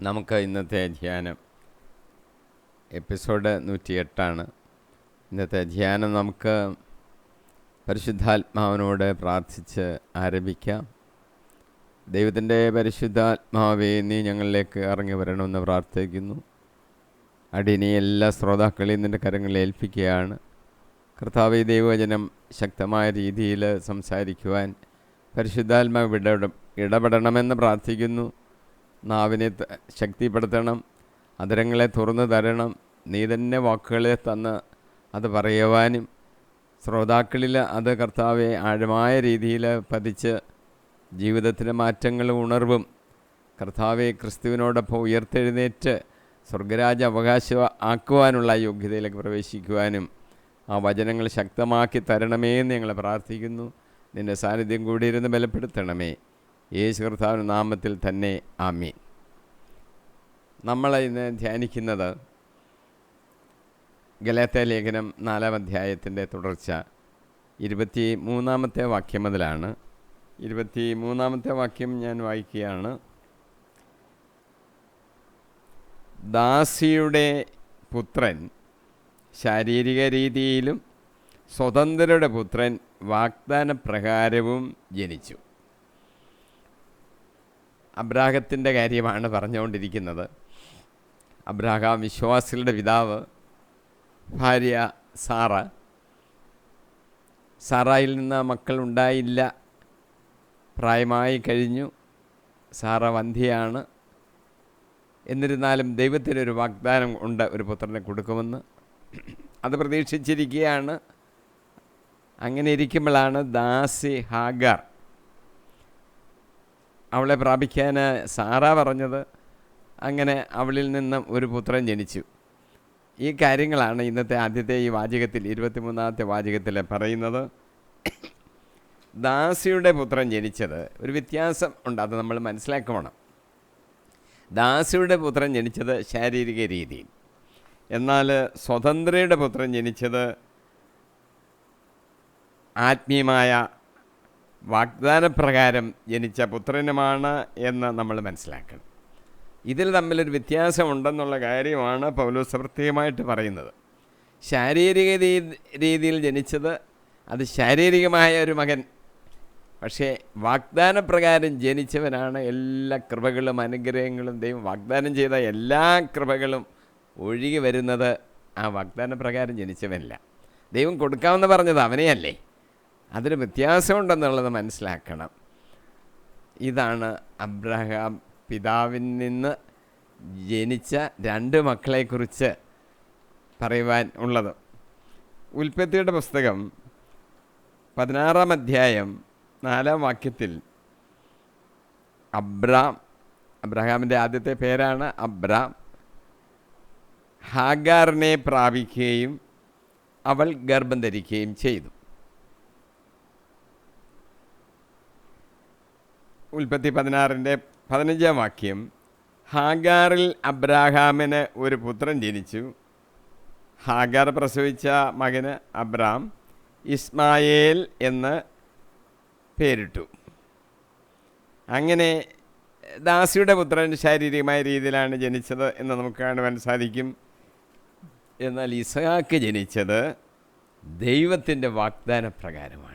നമുക്ക് ഇന്നത്തെ ധ്യാനം എപ്പിസോഡ് 108 ഇന്നത്തെ ധ്യാനം നമുക്ക് പരിശുദ്ധാത്മാവിനോട് പ്രാർത്ഥിച്ച് ആരംഭിക്കാം. ദൈവത്തിൻ്റെ പരിശുദ്ധാത്മാവേ, നീ ഞങ്ങളിലേക്ക് ഇറങ്ങി വരണമെന്ന് പ്രാർത്ഥിക്കുന്നു. അടിയനെ എല്ലാ ശ്രോതാക്കളെയും നിൻ്റെ കരങ്ങളിൽ ഏൽപ്പിക്കുകയാണ്. കർത്താവേ, ദൈവവചനം ശക്തമായ രീതിയിൽ സംസാരിക്കുവാൻ പരിശുദ്ധാത്മാവ് ഇടപെടണമെന്ന് പ്രാർത്ഥിക്കുന്നു. നാവിനെ ശക്തിപ്പെടുത്തണം, അധരങ്ങളെ തുറന്നു തരണം. നീ തന്നെ വാക്കുകളെ തന്ന് അത് പറയുവാനും ശ്രോതാക്കളിൽ അത് കർത്താവെ ആഴമായ രീതിയിൽ പതിച്ച് ജീവിതത്തിലെ മാറ്റങ്ങളും ഉണർവും കർത്താവെ ക്രിസ്തുവിനോടൊപ്പം ഉയർത്തെഴുന്നേറ്റ് സ്വർഗരാജ അവകാശം ആക്കുവാനുള്ള യോഗ്യതയിലേക്ക് പ്രവേശിക്കുവാനും ആ വചനങ്ങൾ ശക്തമാക്കി തരണമെന്ന് ഞങ്ങൾ പ്രാർത്ഥിക്കുന്നു. നിൻ്റെ സാന്നിധ്യം കൂടിയിരുന്ന് ബലപ്പെടുത്തണമേ. യേശു കർത്താവിൻ്റെ നാമത്തിൽ തന്നെ ആമീൻ. നമ്മൾ ഇന്ന് ധ്യാനിക്കുന്നത് ഗലാത്യ ലേഖനം 4-ാം അധ്യായത്തിൻ്റെ തുടർച്ച 23-ാമത്തെ വാക്യം മുതലാണ്. 23-ാമത്തെ വാക്യം ഞാൻ വായിക്കുകയാണ്. ദാസിയുടെ പുത്രൻ ശാരീരിക രീതിയിലും സ്വതന്ത്രരുടെ പുത്രൻ വാഗ്ദാനപ്രകാരവും ജനിച്ചു. അബ്രാഹത്തിൻ്റെ കാര്യമാണ് പറഞ്ഞുകൊണ്ടിരിക്കുന്നത്. അബ്രാഹാം വിശ്വാസികളുടെ പിതാവ്. ഭാര്യ സാറായിൽ നിന്ന് മക്കൾ ഉണ്ടായില്ല, പ്രായമായി കഴിഞ്ഞു. സാറ വന്ധ്യയാണ്. എന്നിരുന്നാലും ദൈവത്തിനൊരു വാഗ്ദാനം ഉണ്ട്, ഒരു പുത്രനെ കൊടുക്കുമെന്ന്. അത് പ്രതീക്ഷിച്ചിരിക്കുകയാണ്. അങ്ങനെ ഇരിക്കുമ്പോഴാണ് ദാസി ഹാഗാർ അവളെ പ്രാപിക്കാൻ സാറ പറഞ്ഞത്. അങ്ങനെ അവളിൽ നിന്നും ഒരു പുത്രൻ ജനിച്ചു. ഈ കാര്യങ്ങളാണ് ഇന്നത്തെ ആദ്യത്തെ ഈ വാചകത്തിൽ 23-ാമത്തെ വാചകത്തിൽ പറയുന്നത്. ദാസിയുടെ പുത്രൻ ജനിച്ചത് ഒരു വ്യത്യാസം ഉണ്ട്, അത് നമ്മൾ മനസ്സിലാക്കണം. ദാസിയുടെ പുത്രൻ ജനിച്ചത് ശാരീരിക രീതിയിൽ, എന്നാൽ സ്വതന്ത്രയുടെ പുത്രൻ ജനിച്ചത് ആത്മീയമായ വാഗ്ദാനപ്രകാരം ജനിച്ച പുത്രനുമാണ് എന്ന് നമ്മൾ മനസ്സിലാക്കണം. ഇതിൽ തമ്മിലൊരു വ്യത്യാസമുണ്ടെന്നുള്ള കാര്യമാണ് പൗലോസ് പ്രത്യേകമായിട്ട് പറയുന്നത്. ശാരീരിക രീതിയിൽ ജനിച്ചത് അത് ശാരീരികമായ ഒരു മകൻ, പക്ഷേ വാഗ്ദാനപ്രകാരം ജനിച്ചവനാണ് എല്ലാ കൃപകളും അനുഗ്രഹങ്ങളും ദൈവം വാഗ്ദാനം ചെയ്ത എല്ലാ കൃപകളും ഒഴുകി വരുന്നത് ആ വാഗ്ദാനപ്രകാരം ജനിച്ചവനല്ല. ദൈവം കൊടുക്കാമെന്ന് പറഞ്ഞത് അവനെയല്ലേ. അതിന് വ്യത്യാസമുണ്ടെന്നുള്ളത് മനസ്സിലാക്കണം. ഇതാണ് അബ്രഹാം പിതാവിൽ നിന്ന് ജനിച്ച 2 മക്കളെക്കുറിച്ച് പറയുവാൻ ഉള്ളത്. ഉൽപ്പത്തിയുടെ പുസ്തകം 16-ാം അധ്യായം 4-ാം വാക്യത്തിൽ അബ്രഹാമിൻ്റെ ആദ്യത്തെ പേരാണ് അബ്രാം, ഹാഗാറിനെ പ്രാപിക്കുകയും അവൾ ഗർഭം ധരിക്കുകയും ചെയ്തു. ഉൽപ്പത്തി 16-ന്റെ 15-ാം വാക്യം, ഹാഗാറിൽ അബ്രാഹാമിന് ഒരു പുത്രൻ ജനിച്ചു. ഹാഗാർ പ്രസവിച്ച മകന് അബ്രാം ഇസ്മായേൽ എന്ന് പേരിട്ടു. അങ്ങനെ ദാസിയുടെ പുത്രൻ ശാരീരികമായ രീതിയിലാണ് ജനിച്ചത് എന്ന് നമുക്ക് കാണുവാൻ സാധിക്കും. എന്നാൽ ഇസ്ഹാക്ക് ജനിച്ചത് ദൈവത്തിൻ്റെ വാഗ്ദാന പ്രകാരമാണ്.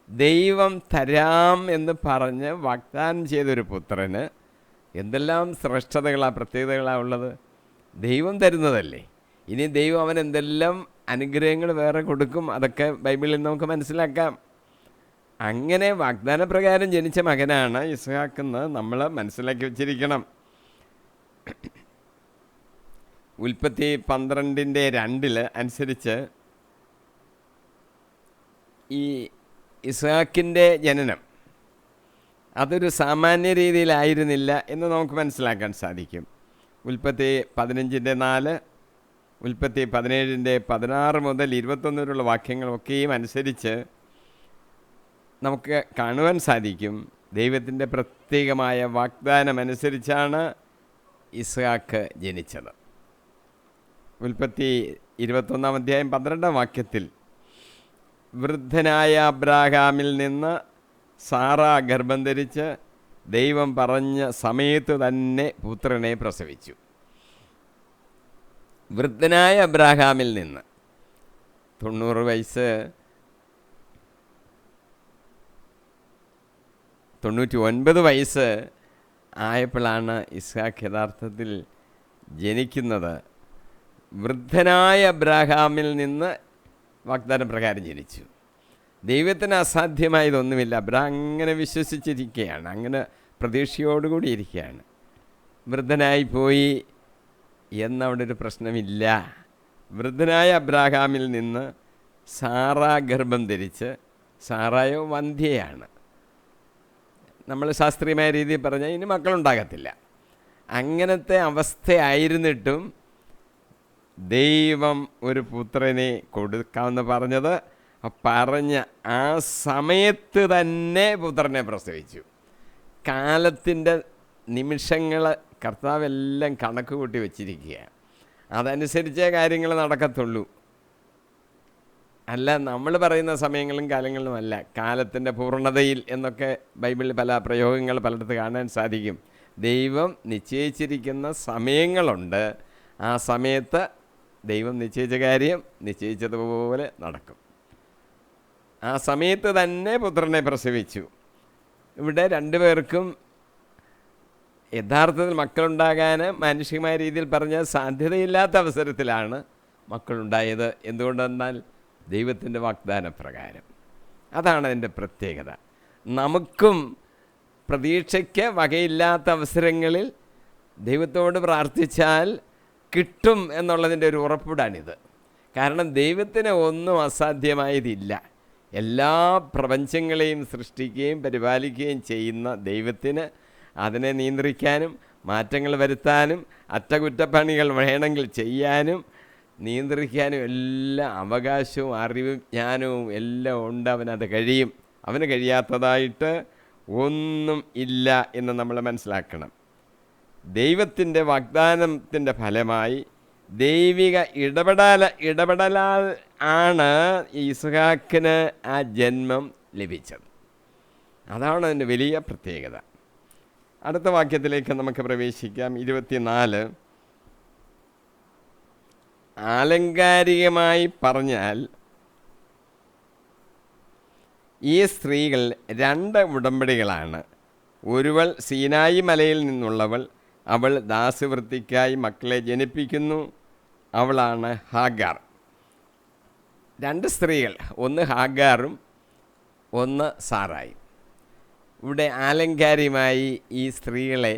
ദൈവം തരാം എന്ന് പറഞ്ഞ് വാഗ്ദാനം ചെയ്തൊരു പുത്രന് എന്തെല്ലാം ശ്രേഷ്ഠതകളാണ്, പ്രത്യേകതകളാണ് ഉള്ളത്. ദൈവം തരുന്നതല്ലേ. ഇനി ദൈവം അവൻ എന്തെല്ലാം അനുഗ്രഹങ്ങൾ വേറെ കൊടുക്കും, അതൊക്കെ ബൈബിളിൽ നമുക്ക് മനസ്സിലാക്കാം. അങ്ങനെ വാഗ്ദാന പ്രകാരം ജനിച്ച മകനാണ് ഇസ്ഹാക്കെന്ന് നമ്മൾ മനസ്സിലാക്കി വച്ചിരിക്കണം. ഉൽപ്പത്തി 12:2 അനുസരിച്ച് ഈ ഇസ്ഹാക്കിൻ്റെ ജനനം അതൊരു സാമാന്യ രീതിയിലായിരുന്നില്ല എന്ന് നമുക്ക് മനസ്സിലാക്കാൻ സാധിക്കും. ഉൽപ്പത്തി 15:4, ഉൽപ്പത്തി 17:16 മുതൽ 21 വരെയുള്ള വാക്യങ്ങളൊക്കെയും അനുസരിച്ച് നമുക്ക് കാണുവാൻ സാധിക്കും ദൈവത്തിൻ്റെ പ്രത്യേകമായ വാഗ്ദാനം അനുസരിച്ചാണ് ഇസ്ഹാക്ക് ജനിച്ചത്. ഉൽപ്പത്തി 21-ാം അധ്യായം 12-ാം വാക്യത്തിൽ വൃദ്ധനായ അബ്രാഹാമിൽ നിന്ന് സാറ ഗർഭം ധരിച്ച് ദൈവം പറഞ്ഞ സമയത്ത് തന്നെ പുത്രനെ പ്രസവിച്ചു. വൃദ്ധനായ അബ്രാഹാമിൽ നിന്ന് 90 വയസ്സ് 99 വയസ്സ് ആയപ്പോഴാണ് ഇസ്ഹാക്ക് യഥാർത്ഥത്തിൽ ജനിക്കുന്നത്. വൃദ്ധനായ അബ്രാഹാമിൽ നിന്ന് വാഗ്ദാനം പ്രകാരം ജനിച്ചു. ദൈവത്തിന് അസാധ്യമായതൊന്നുമില്ല. അബ്രാഹാം അങ്ങനെ വിശ്വസിച്ചിരിക്കുകയാണ്, അങ്ങനെ പ്രതീക്ഷയോടുകൂടി ഇരിക്കുകയാണ്. വൃദ്ധനായി പോയി എന്നവിടെ ഒരു പ്രശ്നമില്ല. വൃദ്ധനായ അബ്രാഹാമിൽ നിന്ന് സാറാ ഗർഭം ധരിച്ച്, സാറായോ വന്ധ്യയാണ്. നമ്മൾ ശാസ്ത്രീയമായ രീതിയിൽ പറഞ്ഞാൽ ഇനി മക്കളുണ്ടാകത്തില്ല. അങ്ങനത്തെ അവസ്ഥയായിരുന്നിട്ടും ദൈവം ഒരു പുത്രനെ കൊടുക്കാമെന്ന് പറഞ്ഞ ആ സമയത്ത് തന്നെ പുത്രനെ പ്രസവിച്ചു. കാലത്തിൻ്റെ നിമിഷങ്ങൾ കർത്താവെല്ലാം കണക്ക് കൂട്ടി വച്ചിരിക്കുകയാണ്. അതനുസരിച്ചേ കാര്യങ്ങൾ നടക്കത്തുള്ളൂ. അല്ല നമ്മൾ പറയുന്ന സമയങ്ങളും കാലങ്ങളിലും അല്ല. കാലത്തിൻ്റെ പൂർണ്ണതയിൽ എന്നൊക്കെ ബൈബിളിൽ പല പ്രയോഗങ്ങൾ പലയിടത്ത് കാണാൻ സാധിക്കും. ദൈവം നിശ്ചയിച്ചിരിക്കുന്ന സമയങ്ങളുണ്ട്. ആ സമയത്ത് ദൈവം നിശ്ചയിച്ച കാര്യം നിശ്ചയിച്ചതുപോലെ നടക്കും. ആ സമയത്ത് തന്നെ പുത്രനെ പ്രസവിച്ചു. ഇവിടെ രണ്ടുപേർക്കും യഥാർത്ഥത്തിൽ മക്കളുണ്ടാകാൻ മാനുഷികമായ രീതിയിൽ പറഞ്ഞാൽ സാധ്യതയില്ലാത്ത അവസരത്തിലാണ് മക്കളുണ്ടായത്. എന്തുകൊണ്ടെന്നാൽ ദൈവത്തിൻ്റെ വാഗ്ദാന പ്രകാരം. അതാണ് അതിൻ്റെ പ്രത്യേകത. നമുക്കും പ്രതീക്ഷയ്ക്ക് വകയില്ലാത്ത അവസരങ്ങളിൽ ദൈവത്തോട് പ്രാർത്ഥിച്ചാൽ കിട്ടും എന്നുള്ളതിൻ്റെ ഒരു ഉറപ്പിടാണിത്. കാരണം ദൈവത്തിന് ഒന്നും അസാധ്യമായതില്ല. എല്ലാ പ്രപഞ്ചങ്ങളെയും സൃഷ്ടിക്കുകയും പരിപാലിക്കുകയും ചെയ്യുന്ന ദൈവത്തിന് അതിനെ നിയന്ത്രിക്കാനും മാറ്റങ്ങൾ വരുത്താനും അറ്റകുറ്റപ്പണികൾ വേണമെങ്കിൽ ചെയ്യാനും നിയന്ത്രിക്കാനും എല്ലാ അവകാശവും അറിവും ജ്ഞാനവും എല്ലാം ഉണ്ട്. അവനത് കഴിയും. അവന് കഴിയാത്തതായിട്ട് ഒന്നും ഇല്ല എന്ന് നമ്മൾ മനസ്സിലാക്കണം. ദൈവത്തിൻ്റെ വാഗ്ദാനത്തിൻ്റെ ഫലമായി ദൈവിക ഇടപെടലാൽ ആണ് ഇസ്ഹാക്കിന് ആ ജന്മം ലഭിച്ചത്. അതാണ് അതിൻ്റെ വലിയ പ്രത്യേകത. അടുത്ത വാക്യത്തിലേക്ക് നമുക്ക് പ്രവേശിക്കാം. 24. ആലങ്കാരികമായി പറഞ്ഞാൽ ഈ സ്ത്രീകൾ 2 ഉടമ്പടികളാണ്. ഒരുവൾ സീനായി മലയിൽ നിന്നുള്ളവൾ. അവൾ ദാസവൃത്തിക്കായി മക്കളെ ജനിപ്പിക്കുന്നു. അവളാണ് ഹാഗാർ. 2 സ്ത്രീകൾ, ഒന്ന് ഹാഗാറും ഒന്ന് സാറായും. ഇവിടെ ആലങ്കാരികമായി ഈ സ്ത്രീകളെ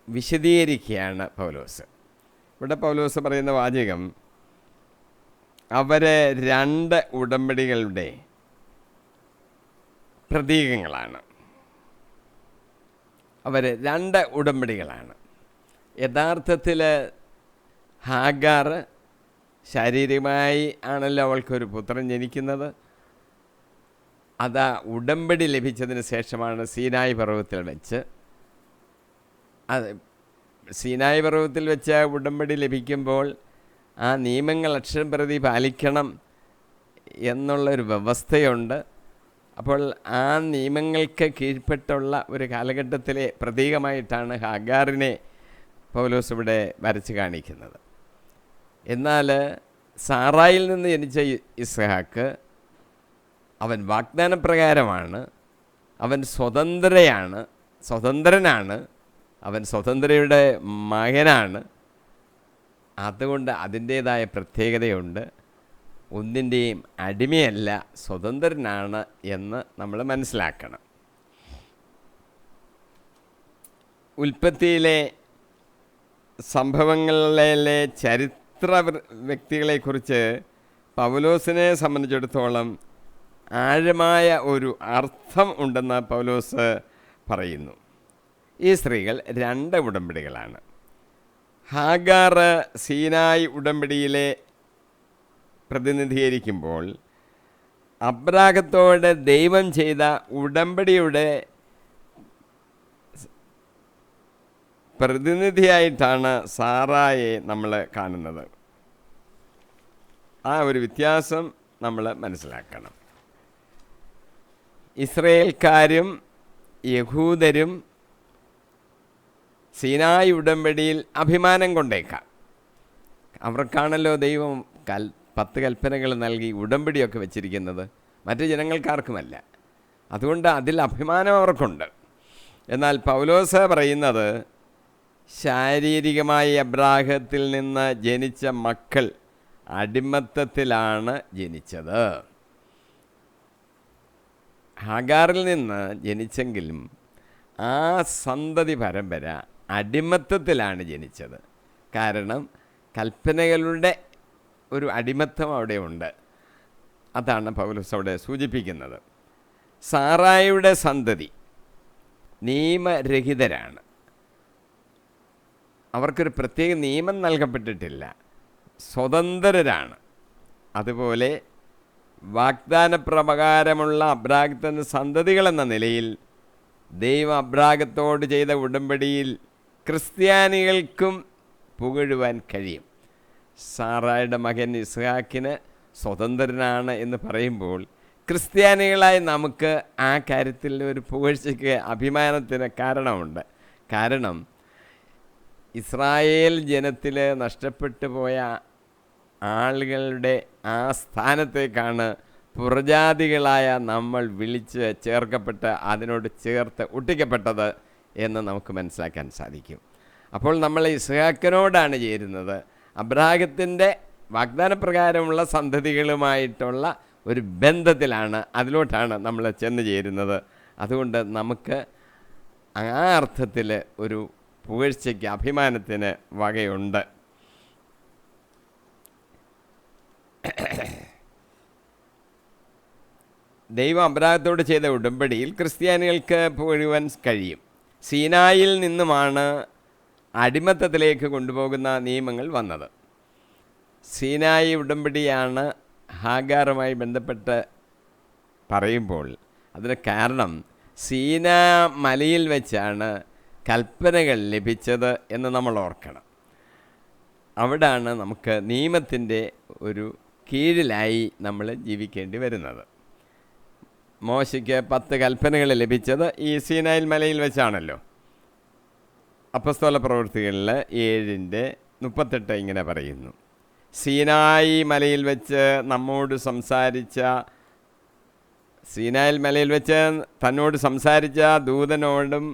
വിശദീകരിക്കുകയാണ് പൗലോസ്. ഇവിടെ പൗലോസ് പറയുന്ന വാചകം അവരെ 2 ഉടമ്പടികളുടെ പ്രതീകങ്ങളാണ്. അവർ 2 ഉടമ്പടികളാണ്. യഥാർത്ഥത്തിൽ ഹാഗാർ ശാരീരികമായി ആണല്ലോ അവൾക്കൊരു പുത്രൻ ജനിക്കുന്നത്. അത് ഉടമ്പടി ലഭിച്ചതിന് ശേഷമാണ് സീനായി പർവ്വതത്തിൽ വെച്ച്. സീനായി പർവ്വതത്തിൽ വെച്ച് ഉടമ്പടി ലഭിക്കുമ്പോൾ ആ നിയമങ്ങൾ അക്ഷരം പ്രതി പാലിക്കണം എന്നുള്ളൊരു വ്യവസ്ഥയുണ്ട്. അപ്പോൾ ആ നിയമങ്ങൾക്ക് കീഴ്പ്പെട്ടുള്ള ഒരു കാലഘട്ടത്തിലെ പ്രതീകമായിട്ടാണ് ഹാഗാറിനെ പൗലോസ് ഇവിടെ വരച്ച് കാണിക്കുന്നത്. എന്നാൽ സാറായിൽ നിന്ന് ജനിച്ച ഇസ്ഹാക്ക് അവൻ വാഗ്ദാനപ്രകാരമാണ്. അവൻ സ്വതന്ത്രനാണ്. അവൻ സ്വതന്ത്രയുടെ മകനാണ്. അതുകൊണ്ട് അതിൻ്റേതായ പ്രത്യേകതയുണ്ട്. ഒന്നിൻ്റെയും അടിമയല്ല, സ്വതന്ത്രനാണ് എന്ന് നമ്മൾ മനസ്സിലാക്കണം. ഉൽപ്പത്തിയിലെ സംഭവങ്ങളിലെ ചരിത്ര വ്യക്തികളെക്കുറിച്ച് പൗലോസിനെ സംബന്ധിച്ചിടത്തോളം ആഴമായ ഒരു അർത്ഥം ഉണ്ടെന്ന് പൗലോസ് പറയുന്നു. ഈ സ്ത്രീകൾ 2 ഉടമ്പടികളാണ്. ഹാഗാർ സീനായി ഉടമ്പടിയിലെ പ്രതിനിധീകരിക്കുമ്പോൾ അബ്രാഹത്തോട് ദൈവം ചെയ്ത ഉടമ്പടിയുടെ പ്രതിനിധിയായിട്ടാണ് സാറായെ നമ്മൾ കാണുന്നത്. ആ ഒരു വ്യത്യാസം നമ്മൾ മനസ്സിലാക്കണം. ഇസ്രയേൽക്കാരും യഹൂദരും സീനായി ഉടമ്പടിയിൽ അഭിമാനം കൊണ്ടേക്കാം. അവർക്കാണല്ലോ ദൈവം 10 കൽപ്പനകൾ നൽകി ഉടമ്പടിയൊക്കെ വച്ചിരിക്കുന്നത്, മറ്റു ജനങ്ങൾക്കാർക്കുമല്ല. അതുകൊണ്ട് അതിൽ അഭിമാനം അവർക്കുണ്ട്. എന്നാൽ പൗലോസ് പറയുന്നത് ശാരീരികമായി അബ്രാഹത്തിൽ നിന്ന് ജനിച്ച മക്കൾ അടിമത്തത്തിലാണ് ജനിച്ചത്. ഹാഗാറിൽ നിന്ന് ജനിച്ചെങ്കിലും ആ സന്തതി പരമ്പര അടിമത്തത്തിലാണ് ജനിച്ചത്. കാരണം കൽപ്പനകളുടെ ഒരു അടിമത്തം അവിടെ ഉണ്ട്. അതാണ് പൗലോസ് അവിടെ സൂചിപ്പിക്കുന്നത്. സാറായുടെ സന്തതി നിയമരഹിതരാണ്. അവർക്കൊരു പ്രത്യേക നിയമം നൽകപ്പെട്ടിട്ടില്ല, സ്വതന്ത്രരാണ്. അതുപോലെ വാഗ്ദാനപ്രകാരമുള്ള അബ്രാഹത്തിന് സന്തതികളെന്ന നിലയിൽ ദൈവം അബ്രാഹത്തോട് ചെയ്ത ഉടമ്പടിയിൽ ക്രിസ്ത്യാനികൾക്കും പുകഴുവാൻ കഴിയും. സാറായുടെ മകൻ ഇസ്ഹാക്കിന് സ്വതന്ത്രനാണ് എന്ന് പറയുമ്പോൾ ക്രിസ്ത്യാനികളായി നമുക്ക് ആ കാര്യത്തിൽ ഒരു പുകഴ്ചയ്ക്ക്, അഭിമാനത്തിന് കാരണമുണ്ട്. കാരണം ഇസ്രായേൽ ജനത്തിൽ നഷ്ടപ്പെട്ടു പോയ ആളുകളുടെ ആ സ്ഥാനത്തേക്കാണ് പുറജാതികളായ നമ്മൾ വിളിച്ച് ചേർക്കപ്പെട്ട് അതിനോട് ചേർത്ത് ഒട്ടിക്കപ്പെട്ടത് എന്ന് നമുക്ക് മനസ്സിലാക്കാൻ സാധിക്കും. അപ്പോൾ നമ്മൾ ഇസ്ഹാക്കിനോടാണ് ചേരുന്നത്. അബ്രാഹത്തിൻ്റെ വാഗ്ദാനപ്രകാരമുള്ള സന്തതികളുമായിട്ടുള്ള ഒരു ബന്ധത്തിലാണ്, അതിലോട്ടാണ് നമ്മൾ ചെന്ന് ചേരുന്നത്. അതുകൊണ്ട് നമുക്ക് ആ അർത്ഥത്തിൽ ഒരു പുകഴ്ചയ്ക്ക്, അഭിമാനത്തിന് വകയുണ്ട്. ദൈവം അബ്രാഹത്തോട് ചെയ്ത ഉടമ്പടിയിൽ ക്രിസ്ത്യാനികൾക്ക് പുകഴുവാൻ കഴിയും. സീനായിൽ നിന്നുമാണ് അടിമത്തത്തിലേക്ക് കൊണ്ടുപോകുന്ന നിയമങ്ങൾ വന്നത്. സീനായി ഉടമ്പടിയാണ് ഹാഗാറുമായി ബന്ധപ്പെട്ട് പറയുമ്പോൾ അതിന് കാരണം സീനാ മലയിൽ വെച്ചാണ് കൽപ്പനകൾ ലഭിച്ചത് എന്ന് നമ്മൾ ഓർക്കണം. അവിടാണ് നമുക്ക് നിയമത്തിൻ്റെ ഒരു കീഴിലായി നമ്മൾ ജീവിക്കേണ്ടി വരുന്നത്. മോശയ്ക്ക് 10 കൽപ്പനകൾ ലഭിച്ചത് ഈ സീനായിൽ മലയിൽ വെച്ചാണല്ലോ. അപ്പസ്തോല പ്രവൃത്തികളിൽ 7:38 ഇങ്ങനെ പറയുന്നു: സീനായി മലയിൽ വെച്ച് തന്നോട് സംസാരിച്ച ദൂതനോടും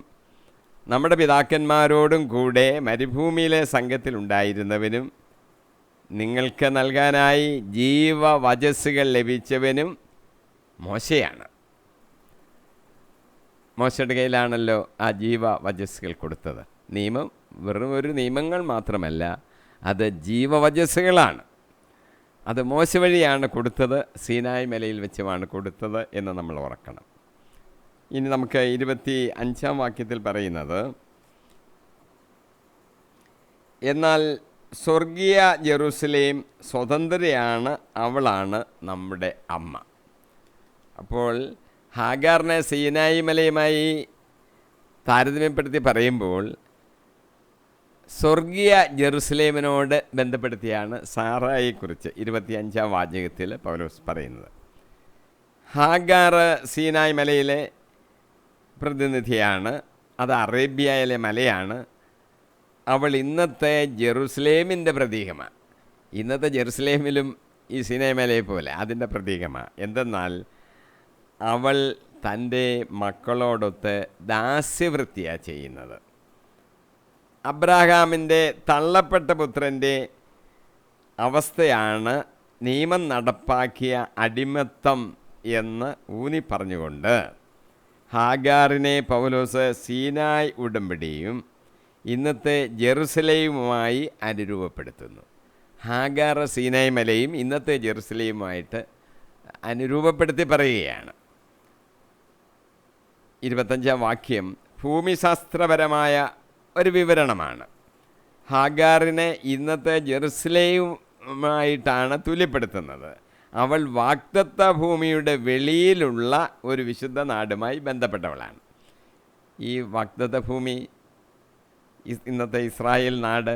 നമ്മുടെ പിതാക്കന്മാരോടും കൂടെ മരുഭൂമിയിലെ സംഘത്തിലുണ്ടായിരുന്നവനും നിങ്ങൾക്ക് നൽകാനായി ജീവവചസ്സുകൾ ലഭിച്ചവനും മോശയാണ്. മോശയുടെ കയ്യിലാണല്ലോ ആ ജീവവചസ്സുകൾ കൊടുത്തത്. നിയമം വെറും ഒരു നിയമങ്ങൾ മാത്രമല്ല, അത് ജീവവചസ്സുകളാണ്. അത് മോശ വഴിയാണ് കൊടുത്തത്, സീനായി മലയിൽ വെച്ചുമാണ് കൊടുത്തത് എന്ന് നമ്മൾ ഓർക്കണം. ഇനി നമുക്ക് 25-ാം വാക്യത്തിൽ പറയുന്നത്: എന്നാൽ സ്വർഗീയ ജെറുസലേം സ്വതന്ത്രയാണ്, അവളാണ് നമ്മുടെ അമ്മ. അപ്പോൾ ഹാഗാറിനെ സീനായി മലയുമായി താരതമ്യപ്പെടുത്തി പറയുമ്പോൾ സ്വർഗീയ ജെറുസലേമിനോട് ബന്ധപ്പെടുത്തിയാണ് സാറായെക്കുറിച്ച് 25-ാം വാചകത്തിൽ പൗലോസ് പറയുന്നത്. ഹാഗാർ സീനായി മലയിലെ പ്രതിനിധിയാണ്, അത് അറേബ്യയിലെ മലയാണ്. അവൾ ഇന്നത്തെ ജെറുസലേമിൻ്റെ പ്രതീകമാണ്. ഇന്നത്തെ ജെറുസലേമിലും ഈ സീനായി മലയെ പോലെ അതിൻ്റെ പ്രതീകമാണ്. എന്തെന്നാൽ അവൾ തൻ്റെ മക്കളോടൊത്ത് ദാസ്യവൃത്തിയാണ് ചെയ്യുന്നത്. അബ്രാഹാമിൻ്റെ തള്ളപ്പെട്ട പുത്രൻ്റെ അവസ്ഥയാണ് നിയമം നടപ്പാക്കിയ അടിമത്തം എന്ന് ഊന്നി പറഞ്ഞുകൊണ്ട് ഹാഗാറിനെ പൗലോസ് സീനായ് ഉടമ്പടിയും ഇന്നത്തെ ജെറുസലേമുമായി അനുരൂപപ്പെടുത്തുന്നു. ഹാഗാർ സീനായ് മലയും ഇന്നത്തെ ജെറുസലേമുമായിട്ട് അനുരൂപപ്പെടുത്തി പറയുകയാണ്. 25-ാം വാക്യം ഭൂമിശാസ്ത്രപരമായ ഒരു വിവരണമാണ്. ഹാഗാറിനെ ഇന്നത്തെ ജെറുസലേമുമായിട്ടാണ് തുല്യപ്പെടുത്തുന്നത്. അവൾ വാഗ്ദത്ത ഭൂമിയുടെ വെളിയിലുള്ള ഒരു വിശുദ്ധ നാടുമായി ബന്ധപ്പെട്ടവളാണ്. ഈ വാഗ്ദത്ത ഭൂമി, ഇന്നത്തെ ഇസ്രായേൽ നാട്,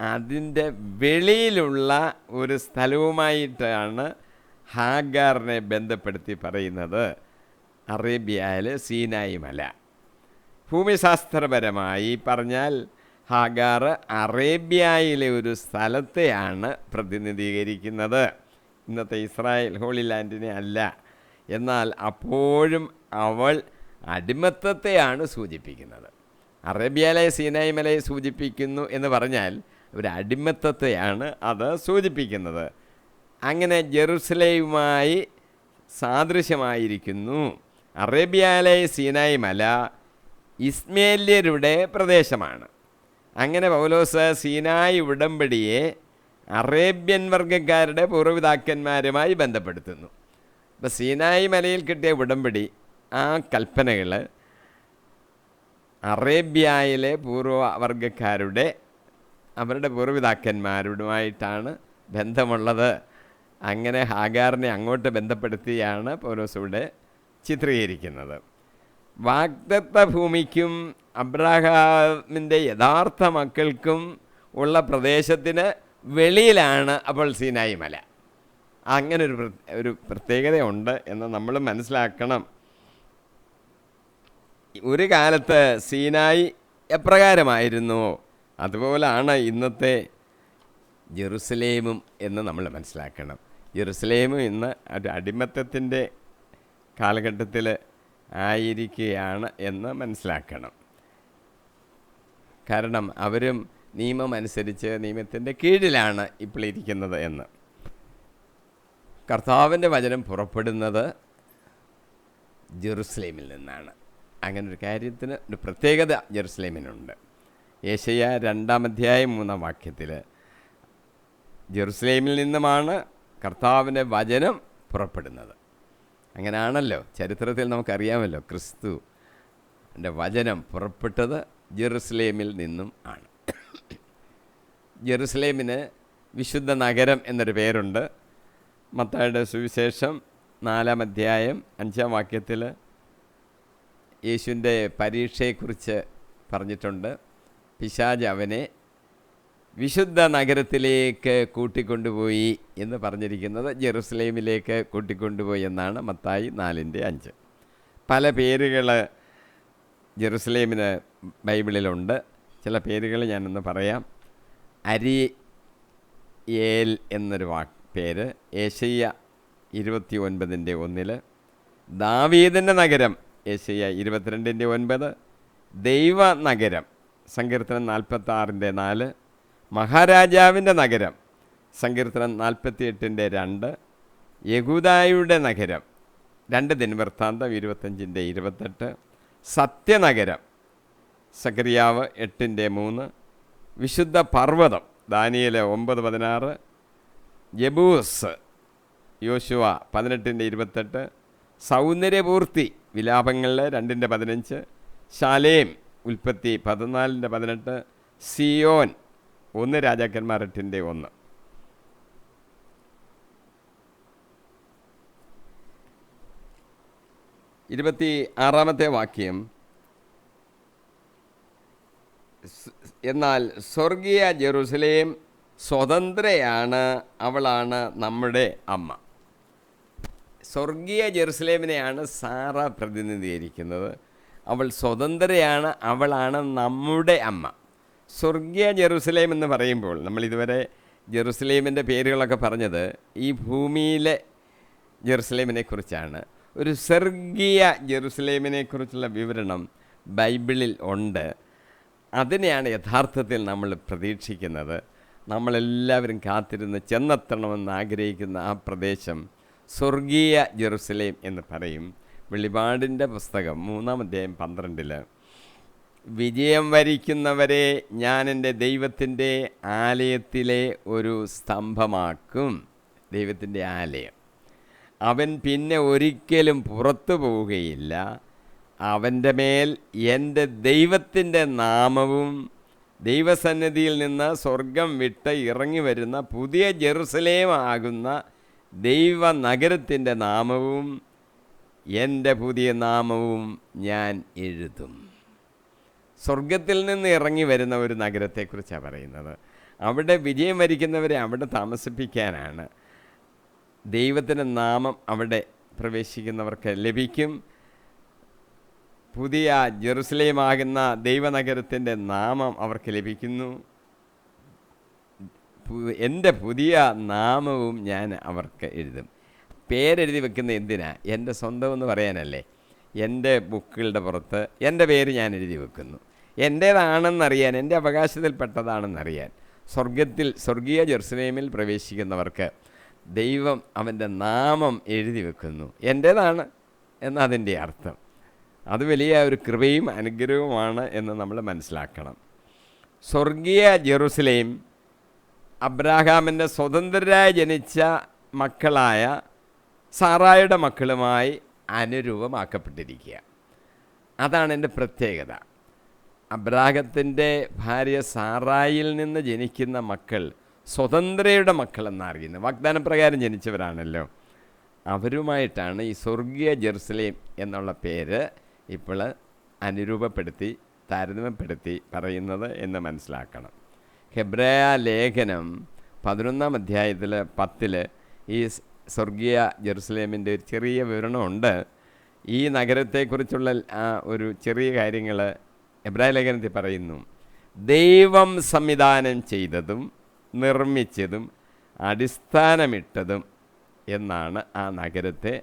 അതിൻ്റെ വെളിയിലുള്ള ഒരു സ്ഥലവുമായിട്ടാണ് ഹാഗാറിനെ ബന്ധപ്പെടുത്തി പറയുന്നത് അറേബ്യയിലെ സീനായി മല. ഭൂമിശാസ്ത്രപരമായി പറഞ്ഞാൽ ഹാഗാർ അറേബ്യയിലെ ഒരു സ്ഥലത്തെയാണ് പ്രതിനിധീകരിക്കുന്നത്, ഇന്നത്തെ ഇസ്രായേൽ ഹോളി ലാൻഡിനെ അല്ല. എന്നാൽ അപ്പോഴും അവൾ അടിമത്തത്തെയാണ് സൂചിപ്പിക്കുന്നത്. അറേബ്യയിലെ സീനായി മലയെ സൂചിപ്പിക്കുന്നു എന്ന് പറഞ്ഞാൽ ഒരു അടിമത്തത്തെയാണ് അത് സൂചിപ്പിക്കുന്നത്. അങ്ങനെ ജെറുസലേമുമായി സാദൃശ്യമായിരിക്കുന്നു. അറേബ്യയിലെ സീനായി മല ഇസ്മേല്യരുടെ പ്രദേശമാണ്. അങ്ങനെ പൗലോസ് സീനായി ഉടമ്പടിയെ അറേബ്യൻ വർഗ്ഗക്കാരുടെ പൂർവ്വപിതാക്കന്മാരുമായി ബന്ധപ്പെടുത്തുന്നു. അപ്പോൾ സീനായി മലയിൽ കിട്ടിയ ഉടമ്പടി, ആ കൽപ്പനകൾ അറേബ്യയിലെ പൂർവ്വവർഗ്ഗക്കാരുടെ അവരുടെ പൂർവ്വപിതാക്കന്മാരുമായിട്ടാണ് ബന്ധമുള്ളത്. അങ്ങനെ ഹാഗാറിനെ അങ്ങോട്ട് ബന്ധപ്പെടുത്തിയാണ് പൗലോസ് ഇവിടെ ചിത്രീകരിക്കുന്നത്. വാഗ്ദത്ത ഭൂമിക്കും അബ്രാഹാമിൻ്റെ യഥാർത്ഥ മക്കൾക്കും ഉള്ള പ്രദേശത്തിന് വെളിയിലാണ് അപ്പോൾ സീനായി മല. അങ്ങനെ ഒരു പ്രത്യേകതയുണ്ട് എന്ന് നമ്മൾ മനസ്സിലാക്കണം. ഒരു കാലത്ത് സീനായി എപ്രകാരമായിരുന്നുവോ അതുപോലാണ് ഇന്നത്തെ ജെറുസലേമും എന്ന് നമ്മൾ മനസ്സിലാക്കണം. ജെറുസലേമും ഇന്ന് ഒരു അടിമത്തത്തിൻ്റെ കാലഘട്ടത്തിൽ ആയിരിക്കുകയാണ് എന്ന് മനസ്സിലാക്കണം. കാരണം അവരും നിയമം അനുസരിച്ച് നിയമത്തിൻ്റെ കീഴിലാണ് ഇപ്പോൾ ഇരിക്കുന്നത് എന്ന്. കർത്താവിൻ്റെ വചനം പുറപ്പെടുന്നത് ജെറുസലേമിൽ നിന്നാണ്. അങ്ങനെ ഒരു കാര്യത്തിന് ഒരു പ്രത്യേകത ജെറുസലേമിനുണ്ട്. യെശയ്യാ 2-ാം അധ്യായം 3-ാം വാക്യത്തിൽ ജെറുസലേമിൽ നിന്നുമാണ് കർത്താവിൻ്റെ വചനം പുറപ്പെടുന്നത്. അങ്ങനെയാണല്ലോ ചരിത്രത്തിൽ നമുക്കറിയാമല്ലോ, ക്രിസ്തുവിൻ്റെ വചനം പുറപ്പെട്ടത് ജെറുസലേമിൽ നിന്നും ആണ്. ജെറുസലേമിന് വിശുദ്ധ നഗരം എന്നൊരു പേരുണ്ട്. മത്തായിയുടെ സുവിശേഷം 4-ാം അധ്യായം 5-ാം വാക്യത്തിൽ യേശുവിൻ്റെ പരീക്ഷയെക്കുറിച്ച് പറഞ്ഞിട്ടുണ്ട്. പിശാച് അവനെ വിശുദ്ധ നഗരത്തിലേക്ക് കൂട്ടിക്കൊണ്ടുപോയി എന്ന് പറഞ്ഞിരിക്കുന്നത് ജെറുസലേമിലേക്ക് കൂട്ടിക്കൊണ്ടുപോയി എന്നാണ് മത്തായി 4:5. പല പേരുകൾ ജെറുസലേമിന് ബൈബിളിലുണ്ട്. ചില പേരുകൾ ഞാനൊന്ന് പറയാം. അരിയേൽ എന്നൊരു പേര് യെശയ്യാ 29:1, ദാവീദിൻ്റെ നഗരം യെശയ്യാ 22:9, ദൈവനഗരം സങ്കീർത്തനം 46:4, മഹാരാജാവിൻ്റെ നഗരം സങ്കീർത്തനം 48:2, യഹൂദായുടെ നഗരം 2 ദിനവൃത്താന്തം 25:28, സത്യനഗരം സക്കറിയാവ് 8:3, വിശുദ്ധ പർവ്വതം ദാനിയേൽ 9:16, യെബൂസ് യോശുവ 18:28, സൗന്ദര്യപൂർത്തി വിലാപങ്ങളിൽ 2:15, ശാലേം ഉൽപ്പത്തി 14:18, സിയോൻ 1 രാജാക്കന്മാർ 8:1. ഇരുപത്തിയാറാമത്തെ വാക്യം, എന്നാൽ സ്വർഗീയ ജെറുസലേം സ്വതന്ത്രയാണ്, അവളാണ് നമ്മുടെ അമ്മ. സ്വർഗീയ ജെറുസലേമിനെയാണ് സാറ പ്രതിനിധീകരിക്കുന്നത്. അവൾ സ്വതന്ത്രയാണ്, അവളാണ് നമ്മുടെ അമ്മ. സ്വർഗീയ ജെറുസലേം എന്ന് പറയുമ്പോൾ നമ്മൾ ഇതുവരെ ജെറുസലേമിൻ്റെ പേരുകളൊക്കെ പറഞ്ഞത് ഈ ഭൂമിയിലെ ജെറുസലേമിനെ കുറിച്ചാണ്. ഒരു സ്വർഗീയ ജെറുസലേമിനെക്കുറിച്ചുള്ള വിവരണം ബൈബിളിൽ ഉണ്ട്. അതിനെയാണ് യഥാർത്ഥത്തിൽ നമ്മൾ പ്രതീക്ഷിക്കുന്നത്. നമ്മളെല്ലാവരും കാത്തിരുന്ന് ചെന്നെത്തണമെന്ന് ആഗ്രഹിക്കുന്ന ആ പ്രദേശം സ്വർഗീയ ജെറുസലേം എന്ന് പറയും. വെളിപാടിൻ്റെ പുസ്തകം 3-ാം അധ്യായം 12 വിജയം വരിക്കുന്നവരെ ഞാൻ എൻ്റെ ദൈവത്തിൻ്റെ ആലയത്തിലെ ഒരു സ്തംഭമാക്കും. ദൈവത്തിൻ്റെ ആലയം. അവൻ പിന്നെ ഒരിക്കലും പുറത്തു പോവുകയില്ല. അവൻ്റെ മേൽ എൻ്റെ ദൈവത്തിൻ്റെ നാമവും ദൈവസന്നിധിയിൽ നിന്ന് സ്വർഗം വിട്ട് ഇറങ്ങി വരുന്ന പുതിയ ജെറുസലേം ആകുന്ന ദൈവനഗരത്തിൻ്റെ നാമവും എൻ്റെ പുതിയ നാമവും ഞാൻ എഴുതും. സ്വർഗത്തിൽ നിന്ന് ഇറങ്ങി വരുന്ന ഒരു നഗരത്തെക്കുറിച്ചാണ് പറയുന്നത്. അവിടെ വിജയം വരിക്കുന്നവരെ അവിടെ താമസിപ്പിക്കാനാണ്. ദൈവത്തിൻ്റെ നാമം അവിടെ പ്രവേശിക്കുന്നവർക്ക് ലഭിക്കും. പുതിയ ജെറുസലേമാകുന്ന ദൈവനഗരത്തിൻ്റെ നാമം അവർക്ക് ലഭിക്കുന്നു. എൻ്റെ പുതിയ നാമവും ഞാൻ അവർക്ക് എഴുതും. പേരെഴുതി വെക്കുന്ന എന്തിനാ? എൻ്റെ സ്വന്തം എന്ന് പറയാനല്ലേ. എൻ്റെ ബുക്കുകളുടെ പുറത്ത് എൻ്റെ പേര് ഞാൻ എഴുതി വെക്കുന്നു. എൻ്റേതാണെന്നറിയാൻ, എൻ്റെ അവകാശത്തിൽപ്പെട്ടതാണെന്നറിയാൻ. സ്വർഗീയ ജെറുസലേമിൽ പ്രവേശിക്കുന്നവർക്ക് ദൈവം അവൻ്റെ നാമം എഴുതി വെക്കുന്നു. എൻ്റേതാണ് എന്നതിൻ്റെ അർത്ഥം. അത് വലിയ ഒരു കൃപയും അനുഗ്രഹവുമാണ് എന്ന് നമ്മൾ മനസ്സിലാക്കണം. സ്വർഗീയ ജെറുസലേം അബ്രാഹാമിൻ്റെ സ്വതന്ത്രരായി ജനിച്ച മക്കളായ സാറായുടെ മക്കളുമായി അനുരൂപമാക്കപ്പെട്ടിരിക്കുക. അതാണ് എൻ്റെ പ്രത്യേകത. അബ്രാഹത്തിൻ്റെ ഭാര്യ സാറായിൽ നിന്ന് ജനിക്കുന്ന മക്കൾ സ്വതന്ത്രയുടെ മക്കളെന്നറിയുന്നത് വാഗ്ദാനപ്രകാരം ജനിച്ചവരാണല്ലോ. അവരുമായിട്ടാണ് ഈ സ്വർഗീയ ജെറുസലേം എന്നുള്ള പേര് ഇപ്പോൾ അനുരൂപപ്പെടുത്തി താരതമ്യപ്പെടുത്തി പറയുന്നത് എന്ന് മനസ്സിലാക്കണം. ഹെബ്രായ ലേഖനം 11-ാം അധ്യായത്തിൽ 10 ഈ സ്വർഗീയ ജെറുസലേമിൻ്റെ ഒരു ചെറിയ വിവരണമുണ്ട്. ഈ നഗരത്തെക്കുറിച്ചുള്ള ഒരു ചെറിയ കാര്യങ്ങൾ ഹെബ്രായ ലേഖനത്തിൽ പറയുന്നു. ദൈവം സംവിധാനം ചെയ്തതും നിർമ്മിച്ചതും അടിസ്ഥാനമിട്ടതും എന്നാണ് ആ നഗരത്തെ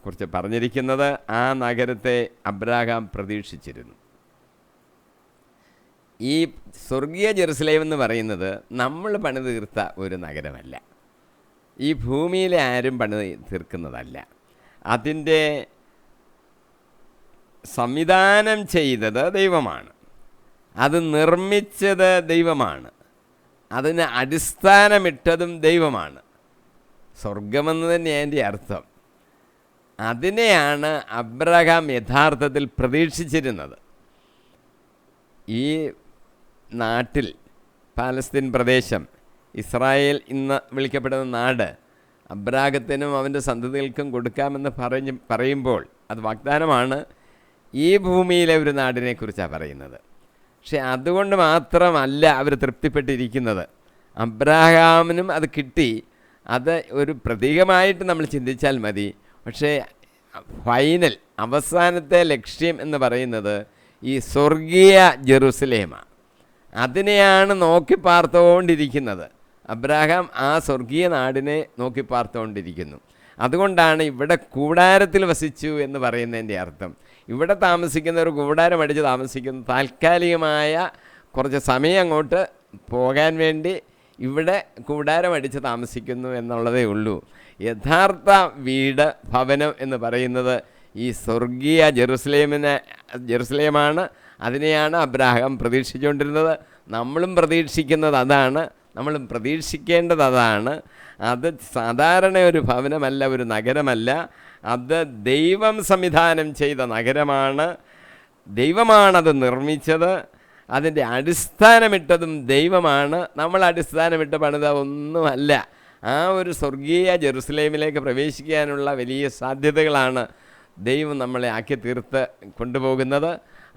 കുറിച്ച് പറഞ്ഞിരിക്കുന്നത്. ആ നഗരത്തെ അബ്രാഹാം പ്രതീക്ഷിച്ചിരുന്നു. ഈ സ്വർഗീയ ജെറുസലേം എന്ന് പറയുന്നത് നമ്മൾ പണി തീർത്ത ഒരു നഗരമല്ല. ഈ ഭൂമിയിലെ ആരും പണി തീർക്കുന്നതല്ല. അതിൻ്റെ സംവിധാനം ചെയ്തത് ദൈവമാണ്. അത് നിർമ്മിച്ചത് ദൈവമാണ്. അതിന് അടിസ്ഥാനമിട്ടതും ദൈവമാണ്. സ്വർഗമെന്ന് തന്നെയാണ് എൻ്റെ അർത്ഥം. അതിനെയാണ് അബ്രഹാം യഥാർത്ഥത്തിൽ പ്രതീക്ഷിച്ചിരുന്നത്. ഈ നാട്ടിൽ പാലസ്തീൻ പ്രദേശം, ഇസ്രായേൽ ഇന്ന് വിളിക്കപ്പെടുന്ന നാട് അബ്രാഹത്തിനും അവൻ്റെ സന്തതികൾക്കും കൊടുക്കാമെന്ന് പറയുമ്പോൾ അത് വാഗ്ദാനമാണ്. ഈ ഭൂമിയിലെ ഒരു നാടിനെക്കുറിച്ചാണ് പറയുന്നത്. പക്ഷെ അതുകൊണ്ട് മാത്രമല്ല അവർ തൃപ്തിപ്പെട്ടിരിക്കുന്നത്. അബ്രാഹാമിനും അത് കിട്ടി. അത് ഒരു പ്രതീകമായിട്ട് നമ്മൾ ചിന്തിച്ചാൽ മതി. പക്ഷേ ഫൈനൽ അവസാനത്തെ ലക്ഷ്യം എന്ന് പറയുന്നത് ഈ സ്വർഗീയ ജെറുസലേമാണ്. അതിനെയാണ് നോക്കി പാർത്തുകൊണ്ടിരിക്കുന്നത്. അബ്രാഹാം ആ സ്വർഗീയ നാടിനെ നോക്കി പാർത്തുകൊണ്ടിരിക്കുന്നു. അതുകൊണ്ടാണ് ഇവിടെ കൂടാരത്തിൽ വസിച്ചു എന്ന് പറയുന്നതിൻ്റെ അർത്ഥം. ഇവിടെ താമസിക്കുന്നവർ കൂടാരം അടിച്ച് താമസിക്കുന്നു. താൽക്കാലികമായ കുറച്ച് സമയം അങ്ങോട്ട് പോകാൻ വേണ്ടി ഇവിടെ കൂടാരം അടിച്ച് താമസിക്കുന്നു എന്നുള്ളതേ ഉള്ളൂ. യഥാർത്ഥ വീട്, ഭവനം എന്ന് പറയുന്നത് ഈ സ്വർഗീയ ജെറുസലേമാണ്. അതിനെയാണ് അബ്രാഹാം പ്രതീക്ഷിച്ചുകൊണ്ടിരുന്നത്. നമ്മളും പ്രതീക്ഷിക്കുന്നത് അതാണ്. നമ്മളും പ്രതീക്ഷിക്കേണ്ടത് അതാണ്. അത് സാധാരണ ഒരു ഭവനമല്ല, ഒരു നഗരമല്ല. അത് ദൈവം സംവിധാനം ചെയ്ത നഗരമാണ്. ദൈവമാണത് നിർമ്മിച്ചത്. അതിൻ്റെ അടിസ്ഥാനമിട്ടതും ദൈവമാണ്. നമ്മൾ അടിസ്ഥാനമിട്ട് പണിത ഒന്നുമല്ല. ആ ഒരു സ്വർഗീയ ജെറുസലേമിലേക്ക് പ്രവേശിക്കാനുള്ള വലിയ സാധ്യതകളാണ് ദൈവം നമ്മളെ ആക്കി തീർത്ത് കൊണ്ടുപോകുന്നത്.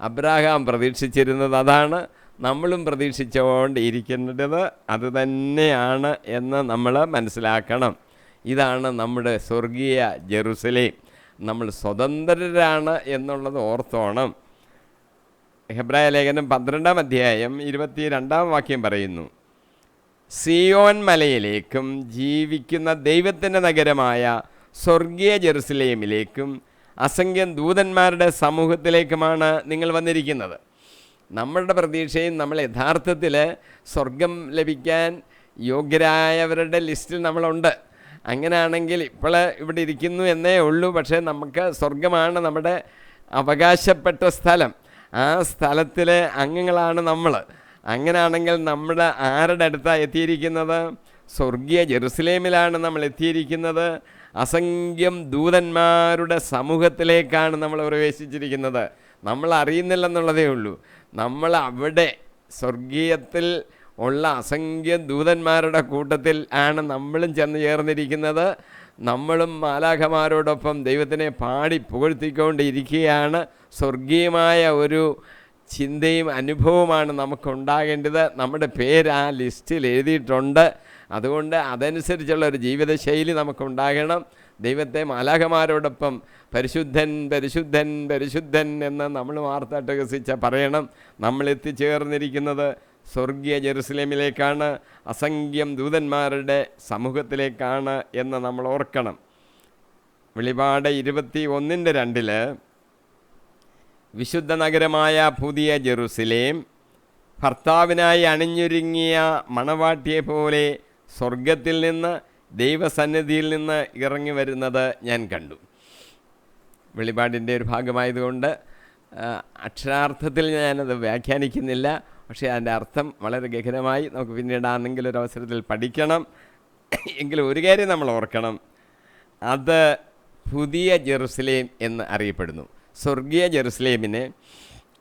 അബ്രാഹാം പ്രതീക്ഷിച്ചിരുന്നത് അതാണ്. നമ്മളും പ്രതീക്ഷിച്ചുകൊണ്ടിരിക്കേണ്ടത് അത് തന്നെയാണ് എന്ന് നമ്മൾ മനസ്സിലാക്കണം. ഇതാണ് നമ്മുടെ സ്വർഗീയ ജെറുസലേം. നമ്മൾ സ്വതന്ത്രരാണ് എന്നുള്ളത് ഓർത്തോണം. ഹെബ്രായ ലേഖനം 12-ാം അധ്യായം 22-ാം വാക്യം പറയുന്നു, സിയോൻ മലയിലേക്കും ജീവിക്കുന്ന ദൈവത്തിൻ്റെ നഗരമായ സ്വർഗീയ ജെറുസലേമിലേക്കും അസംഖ്യം ദൂതന്മാരുടെ സമൂഹത്തിലേക്കുമാണ് നിങ്ങൾ വന്നിരിക്കുന്നത്. നമ്മളുടെ പ്രതീക്ഷയും നമ്മൾ യഥാർത്ഥത്തിൽ സ്വർഗം ലഭിക്കാൻ യോഗ്യരായവരുടെ ലിസ്റ്റിൽ നമ്മളുണ്ട്. അങ്ങനെയാണെങ്കിൽ ഇപ്പോൾ ഇവിടെ ഇരിക്കുന്നു എന്നേ ഉള്ളൂ. പക്ഷേ നമുക്ക് സ്വർഗമാണ് നമ്മുടെ അവകാശപ്പെട്ട സ്ഥലം. ആ സ്ഥലത്തിലെ അംഗങ്ങളാണ് നമ്മൾ. അങ്ങനെയാണെങ്കിൽ നമ്മുടെ ആരുടെ അടുത്താണ് എത്തിയിരിക്കുന്നത്? സ്വർഗീയ ജെറുസലേമിലാണ് നമ്മൾ എത്തിയിരിക്കുന്നത്. അസംഖ്യം ദൂതന്മാരുടെ സമൂഹത്തിലേക്കാണ് നമ്മൾ പ്രവേശിച്ചിരിക്കുന്നത്. നമ്മൾ അറിയുന്നില്ലെന്നുള്ളതേ ഉള്ളൂ. നമ്മൾ അവിടെ സ്വർഗീയത്തിൽ ഉള്ള അസംഖ്യം ദൂതന്മാരുടെ കൂട്ടത്തിൽ ആണ് നമ്മളും ചെന്ന് ചേർന്നിരിക്കുന്നത്. നമ്മളും മാലാഖമാരോടൊപ്പം ദൈവത്തിനെ പാടി പുകഴ്ത്തിക്കൊണ്ടിരിക്കുകയാണ്. സ്വർഗീയമായ ഒരു ചിന്തയും അനുഭവമാണ് നമുക്കുണ്ടാകേണ്ടത്. നമ്മുടെ പേര് ആ ലിസ്റ്റിൽ എഴുതിയിട്ടുണ്ട്. അതുകൊണ്ട് അതനുസരിച്ചുള്ള ഒരു ജീവിതശൈലി നമുക്കുണ്ടാകണം. ദൈവത്തെ മാലാഖമാരോടൊപ്പം പരിശുദ്ധൻ പരിശുദ്ധൻ പരിശുദ്ധൻ എന്ന് നമ്മൾ വാർത്താട്ടഹസിച്ച പറയണം. നമ്മൾ എത്തിച്ചേർന്നിരിക്കുന്നത് സ്വർഗീയ ജെറുസലേമിലേക്കാണ്, അസംഖ്യം ദൂതന്മാരുടെ സമൂഹത്തിലേക്കാണ് എന്ന് നമ്മൾ ഓർക്കണം. വെളിപാട് 21:2 വിശുദ്ധ നഗരമായ പുതിയ ജെറുസലേം ഭർത്താവിനായി അണിഞ്ഞൊരുങ്ങിയ മണവാട്ടിയെ പോലെ സ്വർഗത്തിൽ നിന്ന് ദൈവസന്നിധിയിൽ നിന്ന് ഇറങ്ങി വരുന്നത് ഞാൻ കണ്ടു. വെളിപാടിൻ്റെ ഒരു ഭാഗമായതുകൊണ്ട് അക്ഷരാർത്ഥത്തിൽ ഞാനത് വ്യാഖ്യാനിക്കുന്നില്ല. പക്ഷേ അതിൻ്റെ അർത്ഥം വളരെ ഗഹനമായി നമുക്ക് പിന്നീട് ആണെങ്കിലും ഒരു അവസരത്തിൽ പഠിക്കണം. എങ്കിലും ഒരു കാര്യം നമ്മൾ ഓർക്കണം, അത് പുതിയ ജെറുസലേം എന്ന് അറിയപ്പെടുന്നു. സ്വർഗീയ ജെറുസലേമിന്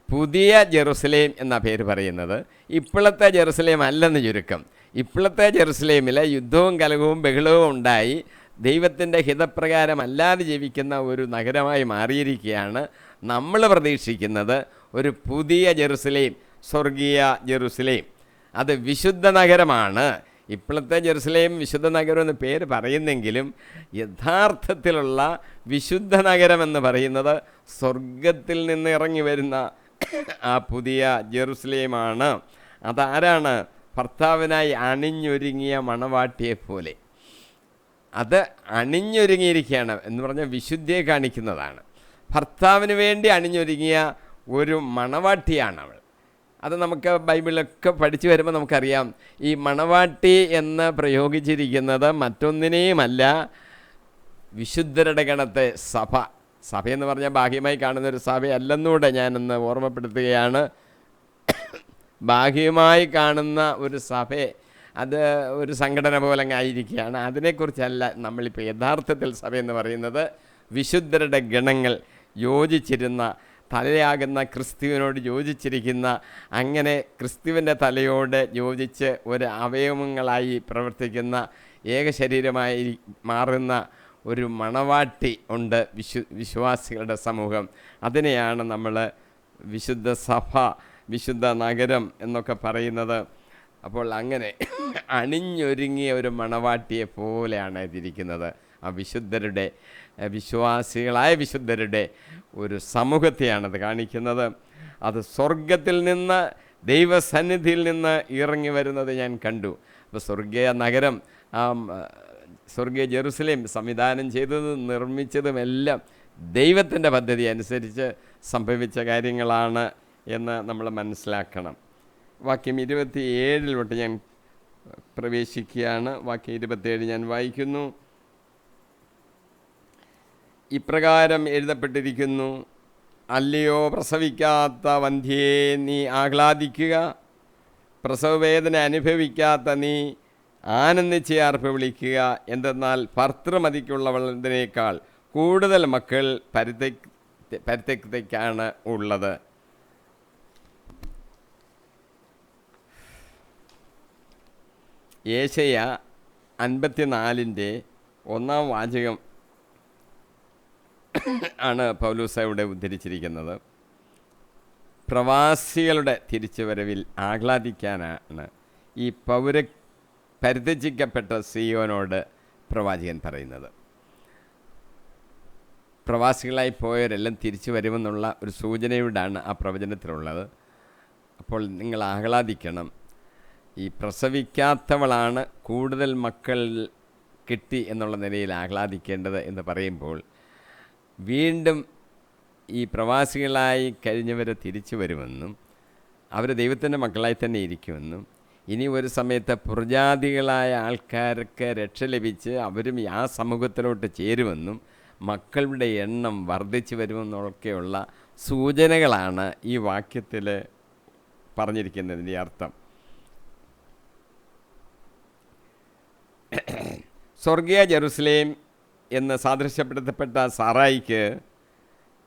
പുതിയ ജെറുസലേം എന്ന പേര് പറയുന്നത് ഇപ്പോഴത്തെ ജെറുസലേം അല്ലെന്ന് ചുരുക്കം. ഇപ്പോഴത്തെ ജെറുസലേമിൽ യുദ്ധവും കലഹവും ബഹളവും ഉണ്ടായി ദൈവത്തിൻ്റെ ഹിതപ്രകാരം അല്ലാതെ ജീവിക്കുന്ന ഒരു നഗരമായി മാറിയിരിക്കുകയാണ്. നമ്മൾ പ്രതീക്ഷിക്കുന്നത് ഒരു പുതിയ ജെറുസലേം, സ്വർഗീയ ജെറുസലേം. അത് വിശുദ്ധ നഗരമാണ്. ഇപ്പോഴത്തെ ജെറുസലേം വിശുദ്ധ നഗരം എന്ന് പേര് പറയുന്നെങ്കിലും യഥാർത്ഥത്തിലുള്ള വിശുദ്ധ നഗരം എന്ന് പറയുന്നത് സ്വർഗത്തിൽ നിന്ന് ഇറങ്ങി വരുന്ന ആ പുതിയ ജെറുസലേമാണ്. അതാരാണ്? ഭർത്താവിനായി അണിഞ്ഞൊരുങ്ങിയ മണവാട്ടിയെ പോലെ. അത് അണിഞ്ഞൊരുങ്ങിയിരിക്കുകയാണ് എന്ന് പറഞ്ഞാൽ വിശുദ്ധിയെ കാണിക്കുന്നതാണ്. ഭർത്താവിന് വേണ്ടി അണിഞ്ഞൊരുങ്ങിയ ഒരു മണവാട്ടിയാണ് അവൾ. അത് നമുക്ക് ബൈബിളൊക്കെ പഠിച്ചു വരുമ്പോൾ നമുക്കറിയാം, ഈ മണവാട്ടി എന്ന് പ്രയോഗിച്ചിരിക്കുന്നത് മറ്റൊന്നിനെയുമല്ല, വിശുദ്ധരുടെ ഗണത്തെ സഭ. സഭയെന്ന് പറഞ്ഞാൽ ബാഹ്യമായി കാണുന്നൊരു സഭയല്ലെന്നൂടെ ഞാനൊന്ന് ഓർമ്മപ്പെടുത്തുകയാണ്. ബാഹ്യമായി കാണുന്ന ഒരു സഭ, അത് ഒരു സംഘടന പോലെ ആയിരിക്കുകയാണ്. അതിനെക്കുറിച്ചല്ല നമ്മളിപ്പോൾ യഥാർത്ഥത്തിൽ സഭയെന്ന് പറയുന്നത്. വിശുദ്ധരുടെ ഗണങ്ങൾ യോജിച്ചിരുന്ന, തലയാകുന്ന ക്രിസ്തുവിനോട് യോജിച്ചിരിക്കുന്ന, അങ്ങനെ ക്രിസ്തുവിൻ്റെ തലയോട് യോജിച്ച് ഒരു അവയവങ്ങളായി പ്രവർത്തിക്കുന്ന, ഏക ശരീരമായി മാറുന്ന ഒരു മണവാട്ടി ഉണ്ട് വിശ്വാസികളുടെ സമൂഹം. അതിനെയാണ് നമ്മൾ വിശുദ്ധ സഭ, വിശുദ്ധ നഗരം എന്നൊക്കെ പറയുന്നത്. അപ്പോൾ അങ്ങനെ അണിഞ്ഞൊരുങ്ങിയ ഒരു മണവാട്ടിയെ പോലെയാണ് ഇതിരിക്കുന്നത്. ആ വിശുദ്ധരുടെ, വിശ്വാസികളായ വിശുദ്ധരുടെ ഒരു സമൂഹത്തെയാണത് കാണിക്കുന്നത്. അത് സ്വർഗത്തിൽ നിന്ന്, ദൈവസന്നിധിയിൽ നിന്ന് ഇറങ്ങി വരുന്നത് ഞാൻ കണ്ടു. അപ്പോൾ സ്വർഗീയ നഗരം, സ്വർഗീയ ജെറുസലേം സംവിധാനം ചെയ്തതും നിർമ്മിച്ചതുമെല്ലാം ദൈവത്തിൻ്റെ പദ്ധതി അനുസരിച്ച് സംഭവിച്ച കാര്യങ്ങളാണ് എന്ന് നമ്മൾ മനസ്സിലാക്കണം. വാക്യം 27 ഞാൻ പ്രവേശിക്കുകയാണ്. വാക്യം 27 ഞാൻ വായിക്കുന്നു. ഇപ്രകാരം എഴുതപ്പെട്ടിരിക്കുന്നു: അല്ലയോ പ്രസവിക്കാത്ത വന്ധ്യേ, നീ ആഹ്ലാദിക്കുക. പ്രസവവേദന അനുഭവിക്കാത്ത നീ ആനന്ദിച്ച് ആർപ്പ് വിളിക്കുക. എന്തെന്നാൽ ഭർത്തൃമതിക്കുള്ളവളതിനേക്കാൾ കൂടുതൽ മക്കൾ പരിത്യക്തയ്ക്കാണ് ഉള്ളത്. യേശയ്യ 54:1 വാചകം ആണ് പൗലോസ് ഇവിടെ ഉദ്ധരിച്ചിരിക്കുന്നത്. പ്രവാസികളുടെ തിരിച്ചുവരവിൽ ആഹ്ലാദിക്കാനാണ് ഈ പരിത്യജിക്കപ്പെട്ട സിയോനോട് പ്രവാചകൻ പറയുന്നത്. പ്രവാസികളായി പോയവരെല്ലാം തിരിച്ചു വരുമെന്നുള്ള ഒരു സൂചനയോടാണ് ആ പ്രവചനത്തിലുള്ളത്. അപ്പോൾ നിങ്ങൾ ആഹ്ലാദിക്കണം. ഈ പ്രസവിക്കാത്തവളാണ് കൂടുതൽ മക്കൾ കിട്ടി എന്നുള്ള നിലയിൽ ആഹ്ലാദിക്കേണ്ടത് എന്ന് പറയുമ്പോൾ, വീണ്ടും ഈ പ്രവാസികളായി കഴിഞ്ഞവരെ തിരിച്ചു വരുമെന്നും അവർ ദൈവത്തിൻ്റെ മക്കളായി തന്നെ ഇരിക്കുമെന്നും, ഇനി ഒരു സമയത്ത് പുറജാതികളായ ആൾക്കാർക്ക് രക്ഷ ലഭിച്ച് അവരും ആ സമൂഹത്തിലോട്ട് ചേരുമെന്നും മക്കളുടെ എണ്ണം വർദ്ധിച്ചു വരുമെന്നൊക്കെയുള്ള സൂചനകളാണ് ഈ വാക്യത്തിൽ പറഞ്ഞിരിക്കുന്നതിൻ്റെ അർത്ഥം. സ്വർഗീയ ജെറുസലേം എന്ന് സാദൃശ്യപ്പെടുത്തപ്പെട്ട സാറായിക്ക്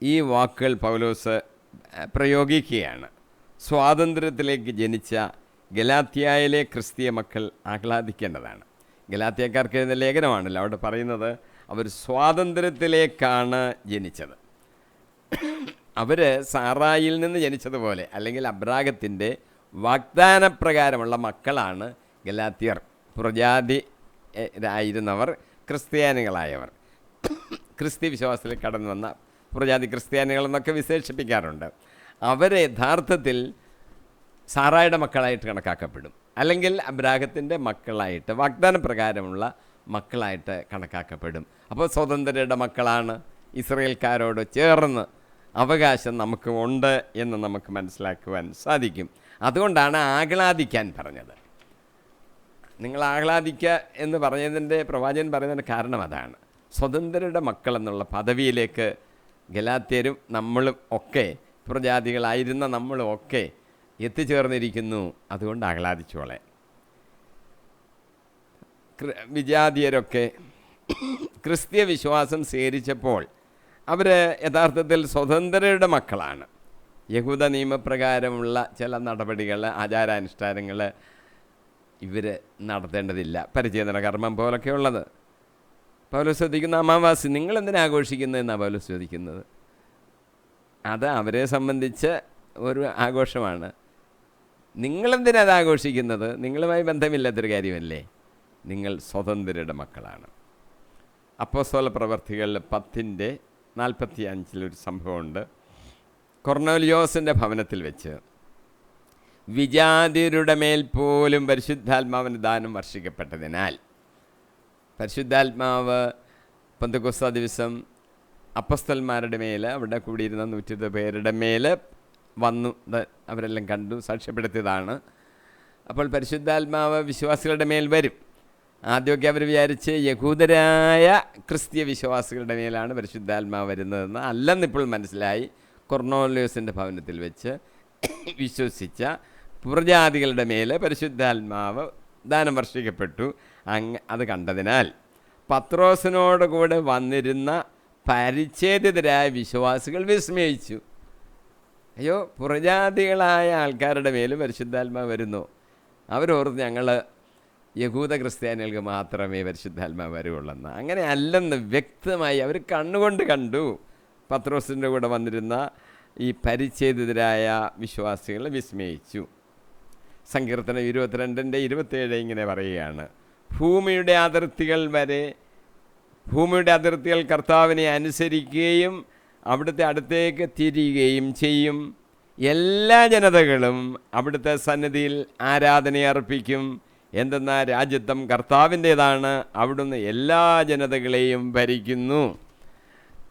ഈ വാക്കുകൾ പൗലോസ് പ്രയോഗിക്കുകയാണ്. സ്വാതന്ത്ര്യത്തിലേക്ക് ജനിച്ച ഗലാത്യയിലെ ക്രിസ്തീയ മക്കൾ ആഹ്ലാദിക്കേണ്ടതാണ്. ഗലാത്യക്കാർക്ക് എഴുതുന്ന ലേഖനമാണല്ലോ അവിടെ പറയുന്നത്, അവർ സ്വാതന്ത്ര്യത്തിലേക്കാണ് ജനിച്ചത്. അവർ സാറായിൽ നിന്ന് ജനിച്ചതുപോലെ, അല്ലെങ്കിൽ അബ്രാഹത്തിൻ്റെ വാഗ്ദാനപ്രകാരമുള്ള മക്കളാണ് ഗലാത്യർ. പുറജാതിരായിരുന്നവർ, ക്രിസ്ത്യാനികളായവർ. ക്രിസ്ത്യ വിശ്വാസത്തിൽ കടന്നു വന്ന പുറജാതി ക്രിസ്ത്യാനികളെന്നൊക്കെ വിശേഷിപ്പിക്കാറുണ്ട്. അവരെ യഥാർത്ഥത്തിൽ സാറായുടെ മക്കളായിട്ട് കണക്കാക്കപ്പെടും, അല്ലെങ്കിൽ അബ്രാഹത്തിൻ്റെ മക്കളായിട്ട്, വാഗ്ദാന പ്രകാരമുള്ള മക്കളായിട്ട് കണക്കാക്കപ്പെടും. അപ്പോൾ സ്വതന്ത്രരുടെ മക്കളാണ്, ഇസ്രയേൽക്കാരോട് ചേർന്ന് അവകാശം നമുക്ക് ഉണ്ട് എന്ന് നമുക്ക് മനസ്സിലാക്കുവാൻ സാധിക്കും. അതുകൊണ്ടാണ് ആഹ്ലാദിക്കാൻ പറഞ്ഞത്. നിങ്ങൾ ആഹ്ലാദിക്കുക എന്ന് പറഞ്ഞതിൻ്റെ, പ്രവാചകൻ പറയുന്നതിൻ്റെ കാരണം അതാണ്. സ്വതന്ത്രരുടെ മക്കളെന്നുള്ള പദവിയിലേക്ക് ഗലാത്യരും നമ്മളും ഒക്കെ, പ്രജാതികളായിരുന്ന നമ്മളും ഒക്കെ എത്തിച്ചേർന്നിരിക്കുന്നു. അതുകൊണ്ട് ആഹ്ലാദിച്ചോളെ. വിജാതിയരൊക്കെ ക്രിസ്തീയ വിശ്വാസം സ്വീകരിച്ചപ്പോൾ അവർ യഥാർത്ഥത്തിൽ സ്വതന്ത്രരുടെ മക്കളാണ്. യഹൂദ നിയമപ്രകാരമുള്ള ചില നടപടികൾ, ആചാരാനുഷ്ഠാനങ്ങൾ ഇവർ നടത്തേണ്ടതില്ല. പരിചേതന കർമ്മം പോലൊക്കെ ഉള്ളത്. പൗലോസ് ചോദിക്കുന്ന അമാവാസി നിങ്ങളെന്തിനാ ആഘോഷിക്കുന്നതെന്നാണ് പൗലോസ് ചോദിക്കുന്നത്. അത് അവരെ സംബന്ധിച്ച് ഒരു ആഘോഷമാണ്. നിങ്ങളെന്തിനാ അത് ആഘോഷിക്കുന്നത്? നിങ്ങളുമായി ബന്ധമില്ലാത്തൊരു കാര്യമല്ലേ. നിങ്ങൾ സ്വതന്ത്രരുടെ മക്കളാണ്. അപ്പോസ്തല പ്രവർത്തികൾ 10:45 സംഭവമുണ്ട്. കൊർന്നേലിയോസിൻ്റെ ഭവനത്തിൽ വെച്ച് വിജാതിയരുടെ മേൽ പോലും പരിശുദ്ധാത്മാവിന് ദാനം വർഷിക്കപ്പെട്ടതിനാൽ, പരിശുദ്ധാത്മാവ് പെന്തക്കോസ്താ ദിവസം അപ്പോസ്തലന്മാരുടെ മേൽ, അവിടെ കൂടിയിരുന്ന 120 പേരുടെ മേൽ വന്നു. അവരെല്ലാം കണ്ടു, സാക്ഷ്യപ്പെടുത്തിയതാണ്. അപ്പോൾ പരിശുദ്ധാത്മാവ് വിശ്വാസികളുടെ മേൽ വരും. ആദ്യമൊക്കെ അവർ വിചാരിച്ച് യഹൂദരായ ക്രിസ്തീയ വിശ്വാസികളുടെ മേലാണ് പരിശുദ്ധാത്മാവ് വരുന്നതെന്ന്. അല്ലെന്നിപ്പോൾ മനസ്സിലായി. കൊർന്നേലിയോസിൻ്റെ ഭവനത്തിൽ വെച്ച് വിശ്വസിച്ച പുറജാതികളുടെ മേൽ പരിശുദ്ധാത്മാവ് ദാനം വർഷിക്കപ്പെട്ടു. അത് കണ്ടതിനാൽ പത്രോസിനോട് കൂടെ വന്നിരുന്ന പരിച്ഛേദിതരായ വിശ്വാസികൾ വിസ്മയിച്ചു. അയ്യോ, പുറജാതികളായ ആൾക്കാരുടെ മേലും പരിശുദ്ധാത്മാവ് വരുന്നു. അവരോർത്ത് ഞങ്ങൾ യഹൂദ ക്രിസ്ത്യാനികൾക്ക് മാത്രമേ പരിശുദ്ധാത്മാവ് വരുവുള്ളെന്ന്. അങ്ങനെ അല്ലെന്ന് വ്യക്തമായി അവർ കണ്ണുകൊണ്ട് കണ്ടു. പത്രോസിൻ്റെ കൂടെ വന്നിരുന്ന ഈ പരിച്ഛേദിതരായ വിശ്വാസികൾ വിസ്മയിച്ചു. സങ്കീർത്തനം 22:27 ഇങ്ങനെ പറയുകയാണ്: ഭൂമിയുടെ അതിർത്തികൾ കർത്താവിനെ അനുസരിക്കുകയും അവിടുത്തെ അടുത്തേക്ക് തിരിയുകയും ചെയ്യും. എല്ലാ ജനതകളും അവിടുത്തെ സന്നിധിയിൽ ആരാധനയർപ്പിക്കും. എന്തെന്നാൽ രാജ്യത്വം കർത്താവിൻ്റേതാണ്, അവിടുന്ന് എല്ലാ ജനതകളെയും ഭരിക്കുന്നു.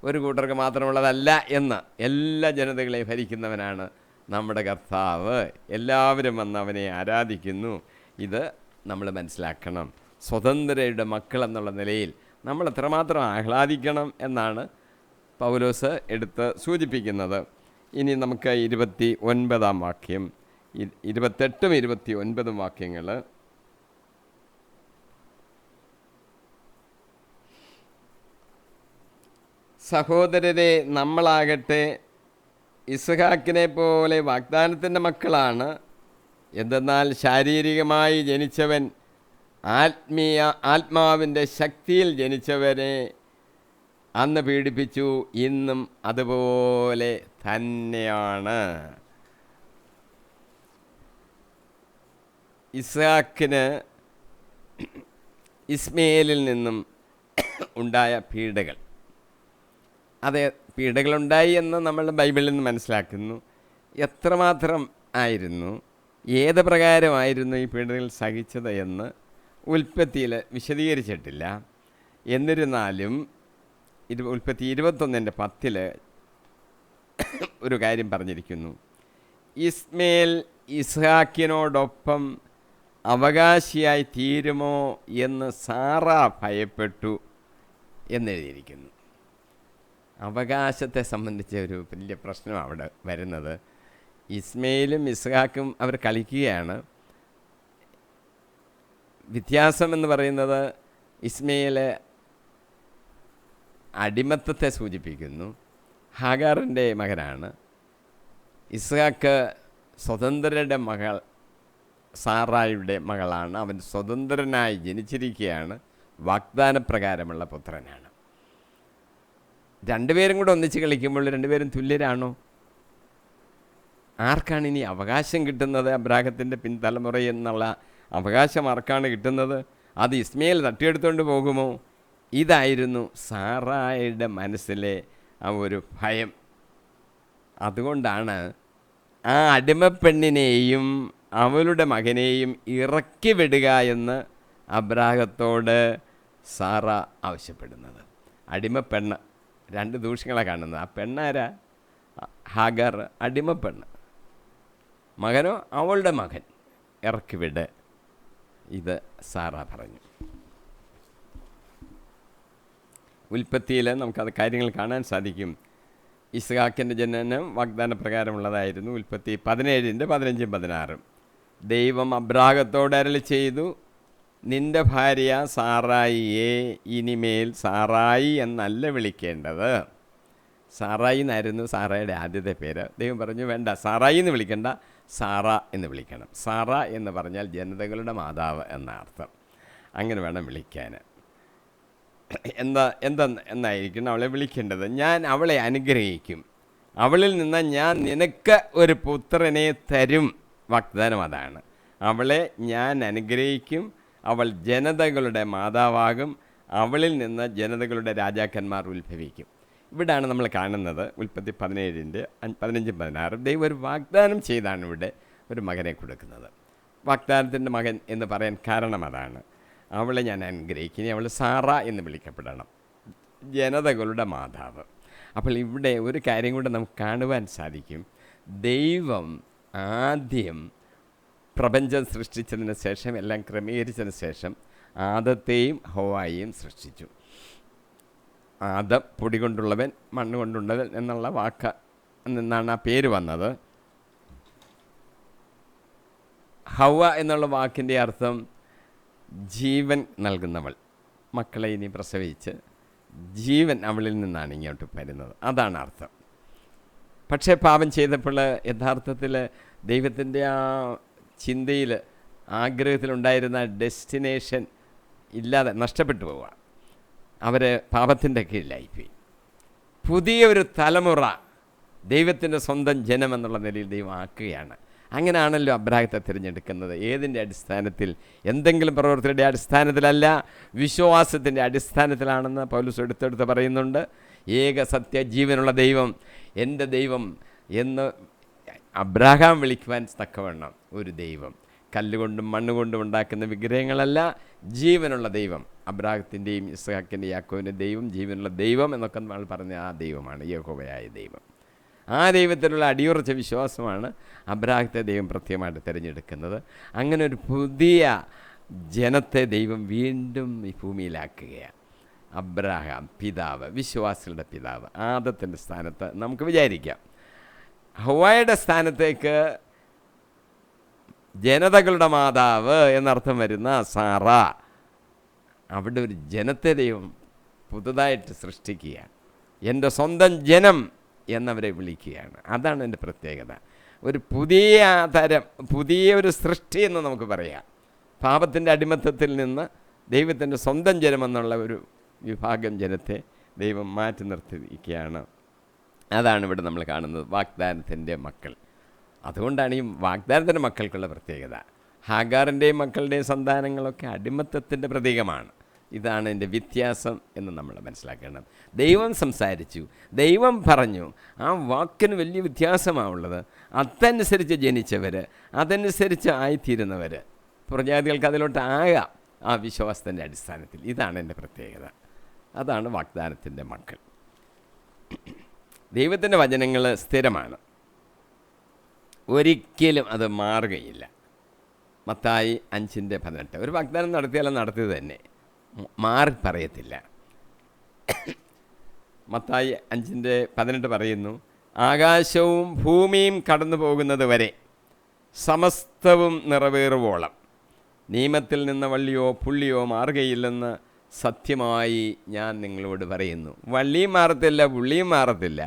ഒരു കൂട്ടർക്ക് മാത്രമുള്ളതല്ല എന്ന്, എല്ലാ ജനതകളെയും ഭരിക്കുന്നവനാണ് നമ്മുടെ കർത്താവ്. എല്ലാവരും വന്ന് അവനെ ആരാധിക്കുന്നു. ഇത് നമ്മൾ മനസ്സിലാക്കണം. സ്വതന്ത്രരുടെ മക്കളെന്നുള്ള നിലയിൽ നമ്മൾ എത്രമാത്രം ആഹ്ലാദിക്കണം എന്നാണ് പൗലോസ് എടുത്ത് സൂചിപ്പിക്കുന്നത്. ഇനി നമുക്ക് 29 വാക്യം, 28ഉം 29ഉം വാക്യങ്ങൾ. സഹോദരരെ, നമ്മളാകട്ടെ ഇസ്ഹാക്കിനെ പോലെ വാഗ്ദാനത്തിൻ്റെ മക്കളാണ്. എന്തെന്നാൽ ശാരീരികമായി ജനിച്ചവൻ ആത്മാവിൻ്റെ ശക്തിയിൽ ജനിച്ചവനെ അന്ന് പീഡിപ്പിച്ചു, ഇന്നും അതുപോലെ തന്നെയാണ്. ഇസ്ഹാക്കിന് ഇസ്മയേലിൽ നിന്നും ഉണ്ടായ പീഡകൾ, അതെ, പീഡകളുണ്ടായി എന്ന് നമ്മൾ ബൈബിളിൽ നിന്ന് മനസ്സിലാക്കുന്നു. എത്രമാത്രം ആയിരുന്നു, ഏത് പ്രകാരമായിരുന്നു ഈ പീഡകൾ സഹിച്ചത് എന്ന് ഉൽപ്പത്തിയിൽ വിശദീകരിച്ചിട്ടില്ല. എന്നിരുന്നാലും ഉൽപ്പത്തി 21:10 ഒരു കാര്യം പറഞ്ഞിരിക്കുന്നു: ഇസ്മേൽ ഇസ്ഹാക്കിനോടൊപ്പം അവകാശിയായി തീരുമോ എന്ന് സാറ ഭയപ്പെട്ടു എന്നെഴുതിയിരിക്കുന്നു. അവകാശത്തെ സംബന്ധിച്ച ഒരു വലിയ പ്രശ്നം അവിടെ വരുന്നത്. ഇസ്മയിലും ഇസ്ഹാക്കും അവർ കളിക്കുകയാണ്. വ്യത്യാസം എന്ന് പറയുന്നത്, ഇസ്മയിൽ അടിമത്തത്തെ സൂചിപ്പിക്കുന്നു, ഹാഗാറിൻ്റെ മകനാണ്. ഇസ്ഹാക്ക് സ്വതന്ത്രരുടെ മകൾ, സാറായുടെ മകളാണ്. അവൻ സ്വതന്ത്രനായി ജനിച്ചിരിക്കുകയാണ്, വാഗ്ദാനപ്രകാരമുള്ള പുത്രനാണ്. രണ്ടുപേരും കൂടെ ഒന്നിച്ച് കളിക്കുമ്പോൾ രണ്ടുപേരും തുല്യരാണോ? ആർക്കാണ് ഇനി അവകാശം കിട്ടുന്നത്? അബ്രാഹത്തിൻ്റെ പിൻതലമുറ എന്നുള്ള അവകാശം ആർക്കാണ് കിട്ടുന്നത്? അത് ഇസ്മയേൽ തട്ടിയെടുത്തുകൊണ്ട് പോകുമോ? ഇതായിരുന്നു സാറായുടെ മനസ്സിലെ ആ ഒരു ഭയം. അതുകൊണ്ടാണ് ആ അടിമപ്പെണ്ണിനെയും അവളുടെ മകനെയും ഇറക്കി വിടുക എന്ന് അബ്രാഹത്തോട് സാറ ആവശ്യപ്പെടുന്നത്. അടിമപ്പെണ്ണ്, രണ്ട് ദൂഷ്യങ്ങളാണ് കാണുന്നത്. ആ പെണ്ണാരാ? ഹാഗർ, അടിമപ്പെണ്ണ്. മകനോ അവളുടെ മകൻ, ഇറക്കി വിട്. ഇത് സാറ പറഞ്ഞു. ഉൽപ്പത്തിയിൽ നമുക്കത് കാര്യങ്ങൾ കാണാൻ സാധിക്കും. ഇസ്ഹാക്കിൻ്റെ ജനനം വാഗ്ദാന പ്രകാരമുള്ളതായിരുന്നു. ഉൽപ്പത്തി 17-ന്റെ 15-ഉം 16-ഉം ദൈവം അബ്രാഹത്തോട് അരുളി ചെയ്തു, നിന്റെ ഭാര്യ സാറായിയെ ഇനിമേൽ സാറായി എന്നല്ല വിളിക്കേണ്ടത്. സാറായി എന്നായിരുന്നു സാറയുടെ ആദ്യത്തെ പേര്. ദൈവം പറഞ്ഞു, വേണ്ട, സാറായി എന്ന് വിളിക്കേണ്ട, സാറ എന്ന് വിളിക്കണം. സാറ എന്ന് പറഞ്ഞാൽ ജനതകളുടെ മാതാവ് എന്ന അർത്ഥം. അങ്ങനെ വേണം വിളിക്കാൻ. എന്നായിരിക്കണം അവളെ വിളിക്കേണ്ടത്. ഞാൻ അവളെ അനുഗ്രഹിക്കും, അവളിൽ നിന്ന് ഞാൻ നിനക്ക് ഒരു പുത്രനെ തരും. വാഗ്ദാനം അതാണ്. അവളെ ഞാൻ അനുഗ്രഹിക്കും, അവൾ ജനതകളുടെ മാതാവാകും, അവളിൽ നിന്ന് ജനതകളുടെ രാജാക്കന്മാർ ഉത്ഭവിക്കും. ഇവിടാണ് നമ്മൾ കാണുന്നത്. ഉൽപ്പത്തി 17-ന്റെ 15-ഉം 16-ഉം ദൈവം ഒരു വാഗ്ദാനം ചെയ്താണ് ഇവിടെ ഒരു മകനെ കൊടുക്കുന്നത്. വാഗ്ദാനത്തിൻ്റെ മകൻ എന്ന് പറയാൻ കാരണം അതാണ്. അവളെ ഞാൻ അനുഗ്രഹിക്കും, അവൾ സാറ എന്ന് വിളിക്കപ്പെടണം, ജനതകളുടെ മാതാവ്. അപ്പോൾ ഇവിടെ ഒരു കാര്യം കൂടെ നമുക്ക് കാണുവാൻ സാധിക്കും. ദൈവം ആദ്യം പ്രപഞ്ചം സൃഷ്ടിച്ചതിന് ശേഷം, എല്ലാം ക്രമീകരിച്ചതിന് ശേഷം ആദത്തെയും ഹവ്വായെയും സൃഷ്ടിച്ചു. ആദം പൊടി കൊണ്ടുള്ളവൻ, മണ്ണ് കൊണ്ടുള്ളവൻ എന്നുള്ള വാക്ക് നിന്നാണ് ആ പേര് വന്നത്. ഹവ്വ എന്നുള്ള വാക്കിൻ്റെ അർത്ഥം ജീവൻ നൽകുന്നവൾ. മക്കളെ ഇനി പ്രസവിച്ച് ജീവൻ അവളിൽ നിന്നാണ് ഇങ്ങോട്ട് വരുന്നത്, അതാണ് അർത്ഥം. പക്ഷേ പാപം ചെയ്തപ്പോൾ യഥാർത്ഥത്തിൽ ദൈവത്തിൻ്റെ ആ ചിന്തയിൽ, ആഗ്രഹത്തിലുണ്ടായിരുന്ന ഡെസ്റ്റിനേഷൻ ഇല്ലാതെ നഷ്ടപ്പെട്ടു പോവുക. അവർ പാപത്തിൻ്റെ കീഴിലായിപ്പോയി. പുതിയൊരു തലമുറ ദൈവത്തിൻ്റെ സ്വന്തം ജനമെന്നുള്ള നിലയിൽ ദൈവം ആക്കുകയാണ്. അങ്ങനെയാണല്ലോ അബ്രാഹത്തെ തിരഞ്ഞെടുക്കുന്നത്. ഏതിൻ്റെ അടിസ്ഥാനത്തിൽ? എന്തെങ്കിലും പ്രവൃത്തിയുടെ അടിസ്ഥാനത്തിലല്ല, വിശ്വാസത്തിൻ്റെ അടിസ്ഥാനത്തിലാണെന്ന് പൗലോസ് എടുത്തെടുത്ത് പറയുന്നുണ്ട്. ഏക സത്യ ജീവനുള്ള ദൈവം, എൻ്റെ ദൈവം എന്ന് അബ്രാഹാം വിളിക്കുവാൻ തക്കവണ്ണം ഒരു ദൈവം. കല്ലുകൊണ്ടും മണ്ണുകൊണ്ടും ഉണ്ടാക്കുന്ന വിഗ്രഹങ്ങളല്ല, ജീവനുള്ള ദൈവം. അബ്രാഹത്തിൻ്റെയും ഇസ്ഹാക്കിൻ്റെയും യാക്കോബിൻ്റെ ദൈവം, ജീവനുള്ള ദൈവം എന്നൊക്കെ നമ്മൾ പറഞ്ഞ ആ ദൈവമാണ് യഹോവയായ ദൈവം. ആ ദൈവത്തിലുള്ള അടിയുറച്ച വിശ്വാസമാണ് അബ്രാഹത്തെ ദൈവം പ്രത്യേകമായിട്ട് തിരഞ്ഞെടുക്കുന്നത്. അങ്ങനെ ഒരു പുതിയ ജനത്തെ ദൈവം വീണ്ടും ഈ ഭൂമിയിലാക്കുകയാണ്. അബ്രാഹാം പിതാവ്, വിശ്വാസികളുടെ പിതാവ്. ആദത്തിൻ്റെ സ്ഥാനത്ത് നമുക്ക് വിചാരിക്കാം. ഹവ്വായുടെ സ്ഥാനത്തേക്ക് ജനതകളുടെ മാതാവ് എന്നർത്ഥം വരുന്ന സാറ, അവിടെ ഒരു ജനത്തെ ദൈവം പുതുതായിട്ട് സൃഷ്ടിക്കുകയാണ്. എൻ്റെ സ്വന്തം ജനം എന്നവരെ വിളിക്കുകയാണ്. അതാണ് എൻ്റെ പ്രത്യേകത. ഒരു പുതിയ തരം, പുതിയ ഒരു സൃഷ്ടി എന്ന് നമുക്ക് പറയാം. പാപത്തിൻ്റെ അടിമത്തത്തിൽ നിന്ന് ദൈവത്തിൻ്റെ സ്വന്തം ജനമെന്നുള്ള ഒരു വിഭാഗം ജനത്തെ ദൈവം മാറ്റി നിർത്തിയിരിക്കുകയാണ്. അതാണ് ഇവിടെ നമ്മൾ കാണുന്നത്, വാഗ്ദാനത്തിൻ്റെ മക്കൾ. അതുകൊണ്ടാണ് ഈ വാഗ്ദാനത്തിൻ്റെ മക്കൾക്കുള്ള പ്രത്യേകത. ഹാഗാറിൻ്റെയും മക്കളുടെയും സന്താനങ്ങളൊക്കെ അടിമത്തത്തിൻ്റെ പ്രതീകമാണ്. ഇതാണ് എൻ്റെ വ്യത്യാസം എന്ന് നമ്മൾ മനസ്സിലാക്കണം. ദൈവം സംസാരിച്ചു, ദൈവം പറഞ്ഞു, ആ വാക്കിന് വലിയ വ്യത്യാസമാണുള്ളത്. അതനുസരിച്ച് ജനിച്ചവർ, അതനുസരിച്ച് ആയിത്തീരുന്നവർ, പ്രജാതികൾക്ക് അതിലോട്ട് ആകാം ആ വിശ്വാസത്തിൻ്റെ അടിസ്ഥാനത്തിൽ. ഇതാണ് എൻ്റെ പ്രത്യേകത. അതാണ് വാഗ്ദാനത്തിൻ്റെ മക്കൾ. ദൈവത്തിൻ്റെ വചനങ്ങൾ സ്ഥിരമാണ്, ഒരിക്കലും അത് മാറുകയില്ല. മത്തായി 5:18 ഒരു വാഗ്ദാനം നടത്തിയാലും നടത്തിയത് തന്നെ, മാറി പറയത്തില്ല. മത്തായി 5:18 പറയുന്നു, ആകാശവും ഭൂമിയും കടന്നു പോകുന്നത് വരെ സമസ്തവും നിറവേറുവോളം നിയമത്തിൽ നിന്ന് വള്ളിയോ പുള്ളിയോ മാറുകയില്ലെന്ന് സത്യമായി ഞാൻ നിങ്ങളോട് പറയുന്നു. വള്ളിയും മാറത്തില്ല, പുള്ളിയും മാറത്തില്ല.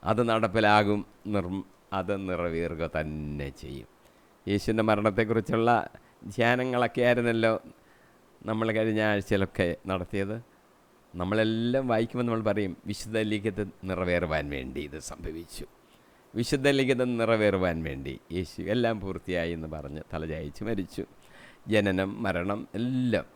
അത് നടപ്പിലാകും, അത് നിറവേറുക തന്നെ ചെയ്യും. യേശുവിൻ്റെ മരണത്തെക്കുറിച്ചുള്ള ധ്യാനങ്ങളൊക്കെ ആയിരുന്നല്ലോ നമ്മൾ കഴിഞ്ഞ ആഴ്ചയിലൊക്കെ നടത്തിയത്. നമ്മളെല്ലാം വായിക്കുമ്പോൾ നമ്മൾ പറയും, വിശുദ്ധ ലിഖിതം നിറവേറുവാൻ വേണ്ടി ഇത് സംഭവിച്ചു, വിശുദ്ധ ലിഖിതം നിറവേറുവാൻ വേണ്ടി യേശു എല്ലാം പൂർത്തിയായി എന്ന് പറഞ്ഞ് തലചായ്ച്ച് മരിച്ചു. ജനനം, മരണം എല്ലാം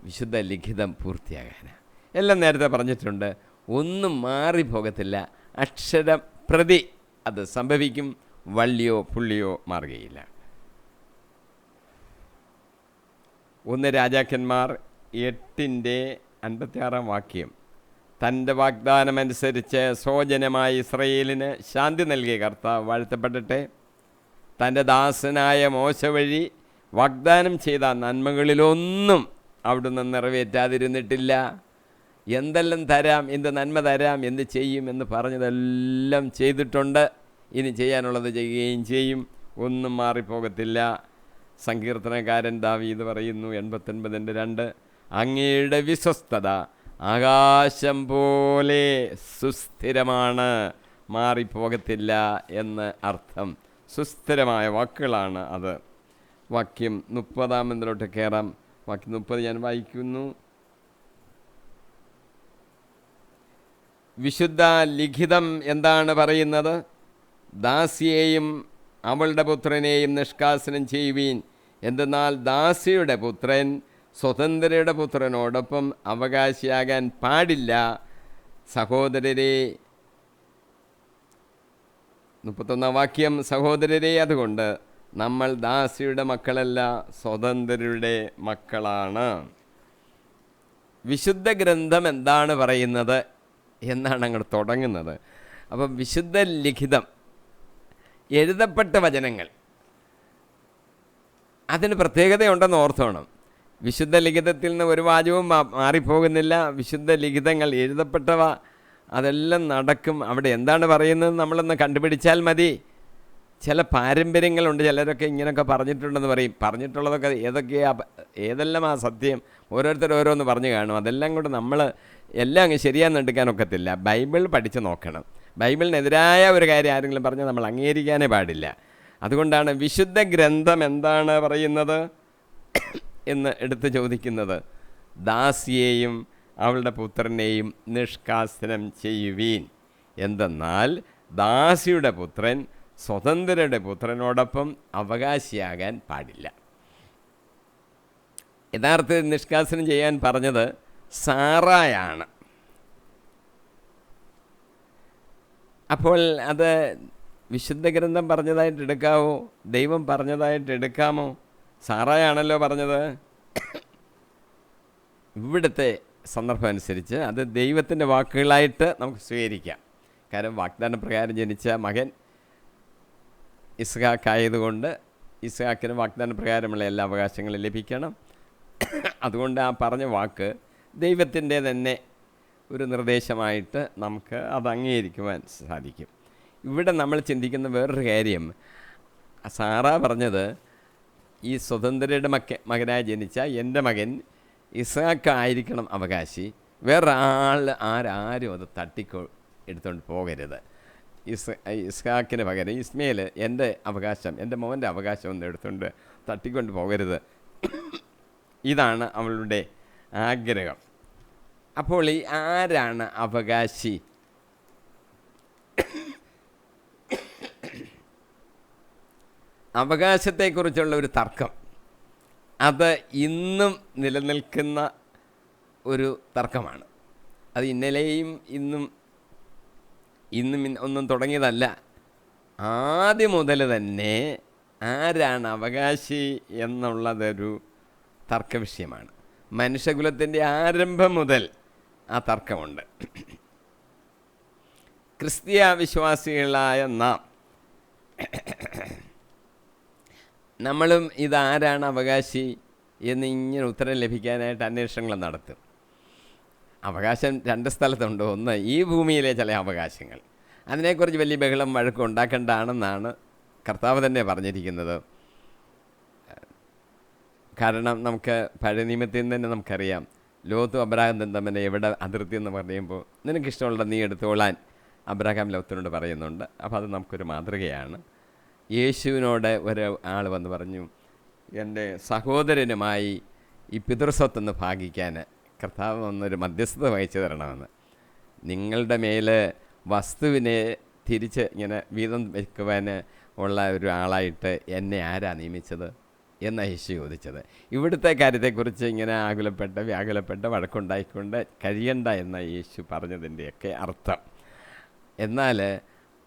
വിശുദ്ധ ലിഖിതം പൂർത്തിയാകാനാണ്. എല്ലാം നേരത്തെ പറഞ്ഞിട്ടുണ്ട്. ഒന്നും മാറിപ്പോകത്തില്ല. അക്ഷരം പ്രതി അത് സംഭവിക്കും. വള്ളിയോ പുള്ളിയോ മാറുകയില്ല. 1 രാജാക്കന്മാർ 8:56 തൻ്റെ വാഗ്ദാനമനുസരിച്ച് സ്വജനമായ ഇസ്രയേലിന് ശാന്തി നൽകിയ കർത്താവ് വാഴ്ത്തപ്പെടട്ടെ. തൻ്റെ ദാസനായ മോശ വഴി വാഗ്ദാനം ചെയ്ത നന്മകളിലൊന്നും അവിടുന്ന് നിറവേറ്റാതിരുന്നിട്ടില്ല. എന്തെല്ലാം തരാം, എന്ത് നന്മ തരാം, എന്ത് ചെയ്യും എന്ന് പറഞ്ഞതെല്ലാം ചെയ്തിട്ടുണ്ട്. ഇനി ചെയ്യാനുള്ളത് ചെയ്യുകയും ചെയ്യും. ഒന്നും മാറിപ്പോകത്തില്ല. സങ്കീർത്തനക്കാരൻ ദാവീദ് പറയുന്നു 89:2, അങ്ങയുടെ വിശ്വസ്തത ആകാശം പോലെ സുസ്ഥിരമാണ്, മാറിപ്പോകത്തില്ല എന്ന് അർത്ഥം. സുസ്ഥിരമായ വാക്കുകളാണ് അത്. വാക്യം 30 കയറാം. വാക്യം 30 ഞാൻ വായിക്കുന്നു. വിശുദ്ധ ലിഖിതം എന്താണ് പറയുന്നത്? ദാസിയെയും അവളുടെ പുത്രനെയും നിഷ്കാസനം ചെയ്യുവീൻ. എന്തെന്നാൽ ദാസിയുടെ പുത്രൻ സ്വതന്ത്രയുടെ പുത്രനോടൊപ്പം അവകാശിയാകാൻ പാടില്ല. സഹോദരരെ, 31 വാക്യം, സഹോദരരെ, അതുകൊണ്ട് നമ്മൾ ദാസിയുടെ മക്കളല്ല, സ്വതന്ത്രരുടെ മക്കളാണ്. വിശുദ്ധ ഗ്രന്ഥം എന്താണ് പറയുന്നത് എന്നാണ് അങ്ങോട്ട് തുടങ്ങുന്നത്. അപ്പം വിശുദ്ധ ലിഖിതം, എഴുതപ്പെട്ട വചനങ്ങൾ, അതിന് പ്രത്യേകതയുണ്ടെന്ന് ഓർത്തോണം. വിശുദ്ധ ലിഖിതത്തിൽ നിന്ന് ഒരു വാചകവും മാറിപ്പോകുന്നില്ല. വിശുദ്ധ ലിഖിതങ്ങൾ എഴുതപ്പെട്ടവ അതെല്ലാം നടക്കും. അവിടെ എന്താണ് പറയുന്നത് നമ്മളൊന്ന് കണ്ടുപിടിച്ചാൽ മതി. ചില പാരമ്പര്യങ്ങളുണ്ട്. ചിലരൊക്കെ ഇങ്ങനെയൊക്കെ പറഞ്ഞിട്ടുണ്ടെന്ന് പറയും. പറഞ്ഞിട്ടുള്ളതൊക്കെ ഏതെല്ലാം ആ സത്യം ഓരോരുത്തർ ഓരോന്ന് പറഞ്ഞു കാണും. അതെല്ലാം കൊണ്ട് നമ്മൾ എല്ലാം അങ്ങ് ശരിയാന്ന് എടുക്കാനൊക്കത്തില്ല. ബൈബിൾ പഠിച്ച് നോക്കണം. ബൈബിളിനെതിരായ ഒരു കാര്യം ആരെങ്കിലും പറഞ്ഞാൽ നമ്മൾ അംഗീകരിക്കാനേ പാടില്ല. അതുകൊണ്ടാണ് വിശുദ്ധ ഗ്രന്ഥം എന്താണ് പറയുന്നത് എന്ന് എടുത്ത് ചോദിക്കുന്നത്. ദാസിയെയും അവളുടെ പുത്രനെയും നിഷ്കാസനം ചെയ്യുവീൻ. എന്തെന്നാൽ ദാസിയുടെ പുത്രൻ സ്വതന്ത്രരുടെ പുത്രനോടൊപ്പം അവകാശിയാകാൻ പാടില്ല. യഥാർത്ഥത്തിൽ നിഷ്കാസനം ചെയ്യാൻ പറഞ്ഞത് സാറായാണ്. അപ്പോൾ അത് വിശുദ്ധ ഗ്രന്ഥം പറഞ്ഞതായിട്ട് എടുക്കാവോ? ദൈവം പറഞ്ഞതായിട്ട് എടുക്കാമോ? സാറായാണല്ലോ പറഞ്ഞത്. ഇവിടുത്തെ സന്ദർഭം അനുസരിച്ച് അത് ദൈവത്തിൻ്റെ വാക്കുകളായിട്ട് നമുക്ക് സ്വീകരിക്കാം. കാരണം വാഗ്ദാന പ്രകാരം ജനിച്ച മകൻ ഇസ്ഹാക്കായതുകൊണ്ട് ഇസ്ഹാക്കിന് വാഗ്ദാന പ്രകാരമുള്ള എല്ലാ അവകാശങ്ങളും ലഭിക്കണം. അതുകൊണ്ട് ആ പറഞ്ഞ വാക്ക് ദൈവത്തിൻ്റെ തന്നെ ഒരു നിർദ്ദേശമായിട്ട് നമുക്ക് അത് അംഗീകരിക്കുവാൻ സാധിക്കും. ഇവിടെ നമ്മൾ ചിന്തിക്കുന്ന വേറൊരു കാര്യം, സാറാ പറഞ്ഞത് ഈ സ്വതന്ത്രയുടെ മകനായി ജനിച്ച എൻ്റെ മകൻ ഇസ്ഹാക്ക് ആയിരിക്കണം അവകാശി, വേറൊരാൾ ആരും അത് എടുത്തുകൊണ്ട് പോകരുത്. ഇസ്ഹാക്കിന് പകരം ഇസ്മയിൽ എൻ്റെ അവകാശം, എൻ്റെ മോൻ്റെ അവകാശം ഒന്നും എടുത്തുകൊണ്ട് തട്ടിക്കൊണ്ട് പോകരുത്. ഇതാണ് അവളുടെ ആഗ്രഹം. അപ്പോൾ ഈ ആരാണ് അവകാശി? അവകാശത്തെക്കുറിച്ചുള്ള ഒരു തർക്കം, അത് ഇന്നും നിലനിൽക്കുന്ന ഒരു തർക്കമാണ്. അത് ഇന്നലെയും ഇന്നും ഒന്നും തുടങ്ങിയതല്ല. ആദ്യം മുതൽ തന്നെ ആരാണ് അവകാശി എന്നുള്ളതൊരു തർക്ക വിഷയമാണ്. മനുഷ്യകുലത്തിൻ്റെ ആരംഭം മുതൽ ആ തർക്കമുണ്ട്. ക്രിസ്തീയ വിശ്വാസികളായ നമ്മളും ഇതാരാണ് അവകാശി എന്ന് ഇങ്ങനെ ഉത്തരം ലഭിക്കാനായിട്ട് അന്വേഷണങ്ങൾ നടത്തും. അവകാശം 2 സ്ഥലത്തുണ്ട്. ഒന്ന് ഈ ഭൂമിയിലെ ചില അവകാശങ്ങൾ, അതിനെക്കുറിച്ച് വലിയ ബഹളം വഴക്കം ഉണ്ടാക്കേണ്ടതാണെന്നാണ് കർത്താവ് തന്നെ പറഞ്ഞിരിക്കുന്നത്. കാരണം നമുക്ക് പഴയ നിയമത്തിൽ നിന്ന് തന്നെ നമുക്കറിയാം, ലോത്തും അബ്രാഹാം തമ്മിൽ എവിടെ അതിർത്തി എന്ന് പറയുമ്പോൾ നിനക്കിഷ്ടമുള്ള നീ എടുത്തോളാൻ അബ്രാഹാം ലോത്തിനോട് പറയുന്നുണ്ട്. അപ്പോൾ അത് നമുക്കൊരു മാതൃകയാണ്. യേശുവിനോട് ഒരാൾ വന്ന് പറഞ്ഞു, എൻ്റെ സഹോദരനുമായി ഈ പിതൃസ്വത്തൊന്ന് ഭാഗിക്കാൻ കർത്താവ് വന്നൊരു മധ്യസ്ഥത വഹിച്ചു തരണമെന്ന്. നിങ്ങളുടെ മേൽ വസ്തുവിനെ തിരിച്ച് ഇങ്ങനെ വീതം വയ്ക്കുവാൻ ഉള്ള ഒരു ആളായിട്ട് എന്നെ ആരാ നിയമിച്ചത്? എന്ന യേശു ചോദിച്ചത്. ഇവിടുത്തെ കാര്യത്തെക്കുറിച്ച് ഇങ്ങനെ വ്യാകുലപ്പെട്ട് വഴക്കുണ്ടായിക്കൊണ്ട് കഴിയണ്ട എന്ന യേശു പറഞ്ഞതിൻ്റെയൊക്കെ അർത്ഥം. എന്നാൽ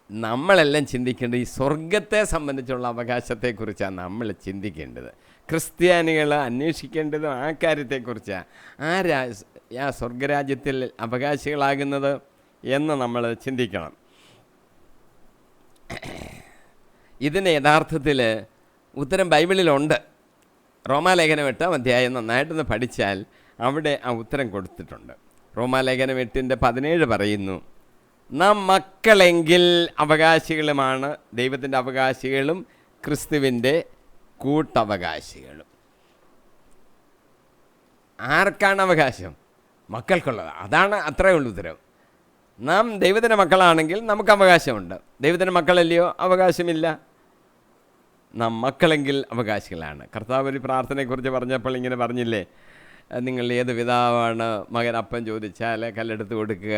നമ്മളെല്ലാം ചിന്തിക്കേണ്ടത് ഈ സ്വർഗത്തെ സംബന്ധിച്ചുള്ള അവകാശത്തെക്കുറിച്ചാണ് നമ്മൾ ചിന്തിക്കേണ്ടത്. ക്രിസ്ത്യാനികൾ അന്വേഷിക്കേണ്ടതും ആ കാര്യത്തെക്കുറിച്ചാണ്. ആ സ്വർഗരാജ്യത്തിൽ അവകാശികളാകുന്നത് എന്ന് നമ്മൾ ചിന്തിക്കണം. ഇതിന് യഥാർത്ഥത്തിൽ ഉത്തരം ബൈബിളിലുണ്ട്. റോമാലേഖനം 8-ാം അധ്യായം നന്നായിട്ടൊന്ന് പഠിച്ചാൽ അവിടെ ആ ഉത്തരം കൊടുത്തിട്ടുണ്ട്. റോമാലേഖനം 8:17 പറയുന്നു, നാം മക്കളെങ്കിൽ അവകാശികളുമാണ്, ദൈവത്തിൻ്റെ അവകാശികളും ക്രിസ്തുവിൻ്റെ കൂട്ടവകാശികളും. ആർക്കാണ് അവകാശം? മക്കൾക്കുള്ളത്. അതാണ്, അത്രയേ ഉള്ളൂ ഉത്തരം. നാം ദൈവത്തിൻ്റെ മക്കളാണെങ്കിൽ നമുക്ക് അവകാശമുണ്ട്. ദൈവത്തിൻ്റെ മക്കളല്ലയോ? അവകാശമില്ല. നാം മക്കളെങ്കിൽ അവകാശികളാണ്. കർത്താവ് ഒരു പ്രാർത്ഥനയെക്കുറിച്ച് പറഞ്ഞപ്പോൾ ഇങ്ങനെ പറഞ്ഞില്ലേ, നിങ്ങൾ ഏത് പിതാവാണ് മകൻ അപ്പം ചോദിച്ചാൽ കല്ലെടുത്ത് കൊടുക്കുക,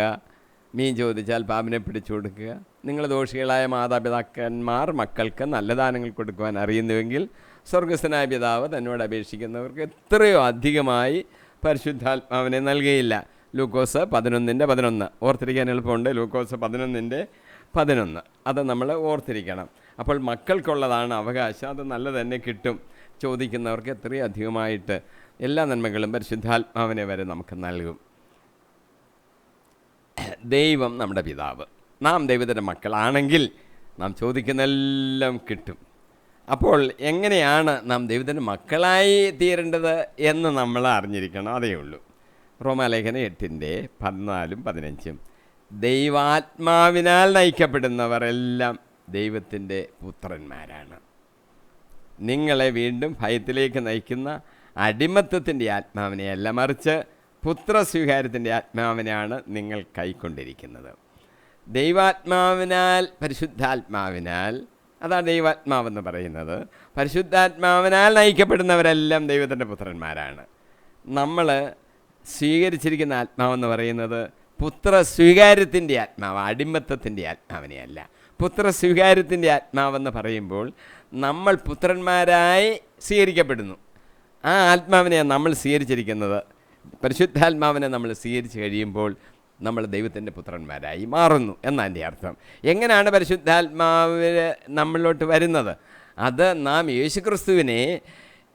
മീൻ ചോദിച്ചാൽ പാമ്പിനെ പിടിച്ചു കൊടുക്കുക? നിങ്ങൾ ദോഷികളായ മാതാപിതാക്കന്മാർ മക്കൾക്ക് നല്ല ദാനങ്ങൾ കൊടുക്കുവാൻ അറിയുന്നുവെങ്കിൽ സ്വർഗസ്ഥനായ പിതാവ് തന്നോട് അപേക്ഷിക്കുന്നവർക്ക് എത്രയോ അധികമായി പരിശുദ്ധാത്മാവിനെ നൽകുകയില്ല. ലൂക്കോസ് 11:11 ഓർത്തിരിക്കാൻ എളുപ്പമുണ്ട്. ലൂക്കോസ് 11:11 അത് നമ്മൾ ഓർത്തിരിക്കണം. അപ്പോൾ മക്കൾക്കുള്ളതാണ് അവകാശം. അത് നല്ല തന്നെ കിട്ടും. ചോദിക്കുന്നവർക്ക് എത്രയും അധികമായിട്ട് എല്ലാ നന്മകളും പരിശുദ്ധാത്മാവിനെ വരെ നമുക്ക് നൽകും. ദൈവം നമ്മുടെ പിതാവ്. നാം ദൈവത്തിൻ്റെ മക്കളാണെങ്കിൽ നാം ചോദിക്കുന്നതെല്ലാം കിട്ടും. അപ്പോൾ എങ്ങനെയാണ് നാം ദൈവത്തിൻ്റെ മക്കളായി തീരേണ്ടത് എന്ന് നമ്മൾ അറിഞ്ഞിരിക്കണം. അതേ ഉള്ളൂ. റോമാലേഖനം 8:14-15 ദൈവാത്മാവിനാൽ നയിക്കപ്പെടുന്നവർ എല്ലാം ദൈവത്തിൻ്റെ പുത്രന്മാരാണ്. നിങ്ങളെ വീണ്ടും ഭയത്തിലേക്ക് നയിക്കുന്ന അടിമത്തത്തിൻ്റെ ആത്മാവിനെയല്ല, മറിച്ച് പുത്രസ്വീകാര്യത്തിൻ്റെ ആത്മാവിനെയാണ് നിങ്ങൾ കൈക്കൊണ്ടിരിക്കുന്നത്. ദൈവാത്മാവിനാൽ, പരിശുദ്ധാത്മാവിനാൽ, അതാണ് ദൈവാത്മാവെന്ന് പറയുന്നത്. പരിശുദ്ധാത്മാവിനാൽ നയിക്കപ്പെടുന്നവരെല്ലാം ദൈവത്തിൻ്റെ പുത്രന്മാരാണ്. നമ്മൾ സ്വീകരിച്ചിരിക്കുന്ന ആത്മാവെന്ന് പറയുന്നത് പുത്രസ്വീകാര്യത്തിൻ്റെ ആത്മാവ്, അടിമത്തത്തിൻ്റെ ആത്മാവിനെയല്ല. പുത്രസ്വീകാര്യത്തിൻ്റെ ആത്മാവെന്ന് പറയുമ്പോൾ നമ്മൾ പുത്രന്മാരായി സ്വീകരിക്കപ്പെടുന്നു. ആ ആത്മാവിനെയാണ് നമ്മൾ സ്വീകരിച്ചിരിക്കുന്നത്. പരിശുദ്ധാത്മാവിനെ നമ്മൾ സ്വീകരിച്ച് കഴിയുമ്പോൾ നമ്മൾ ദൈവത്തിൻ്റെ പുത്രന്മാരായി മാറുന്നു എന്നതിൻ്റെ അർത്ഥം. എങ്ങനെയാണ് പരിശുദ്ധാത്മാവിന് നമ്മളിലോട്ട് വരുന്നത്? അത് നാം യേശുക്രിസ്തുവിനെ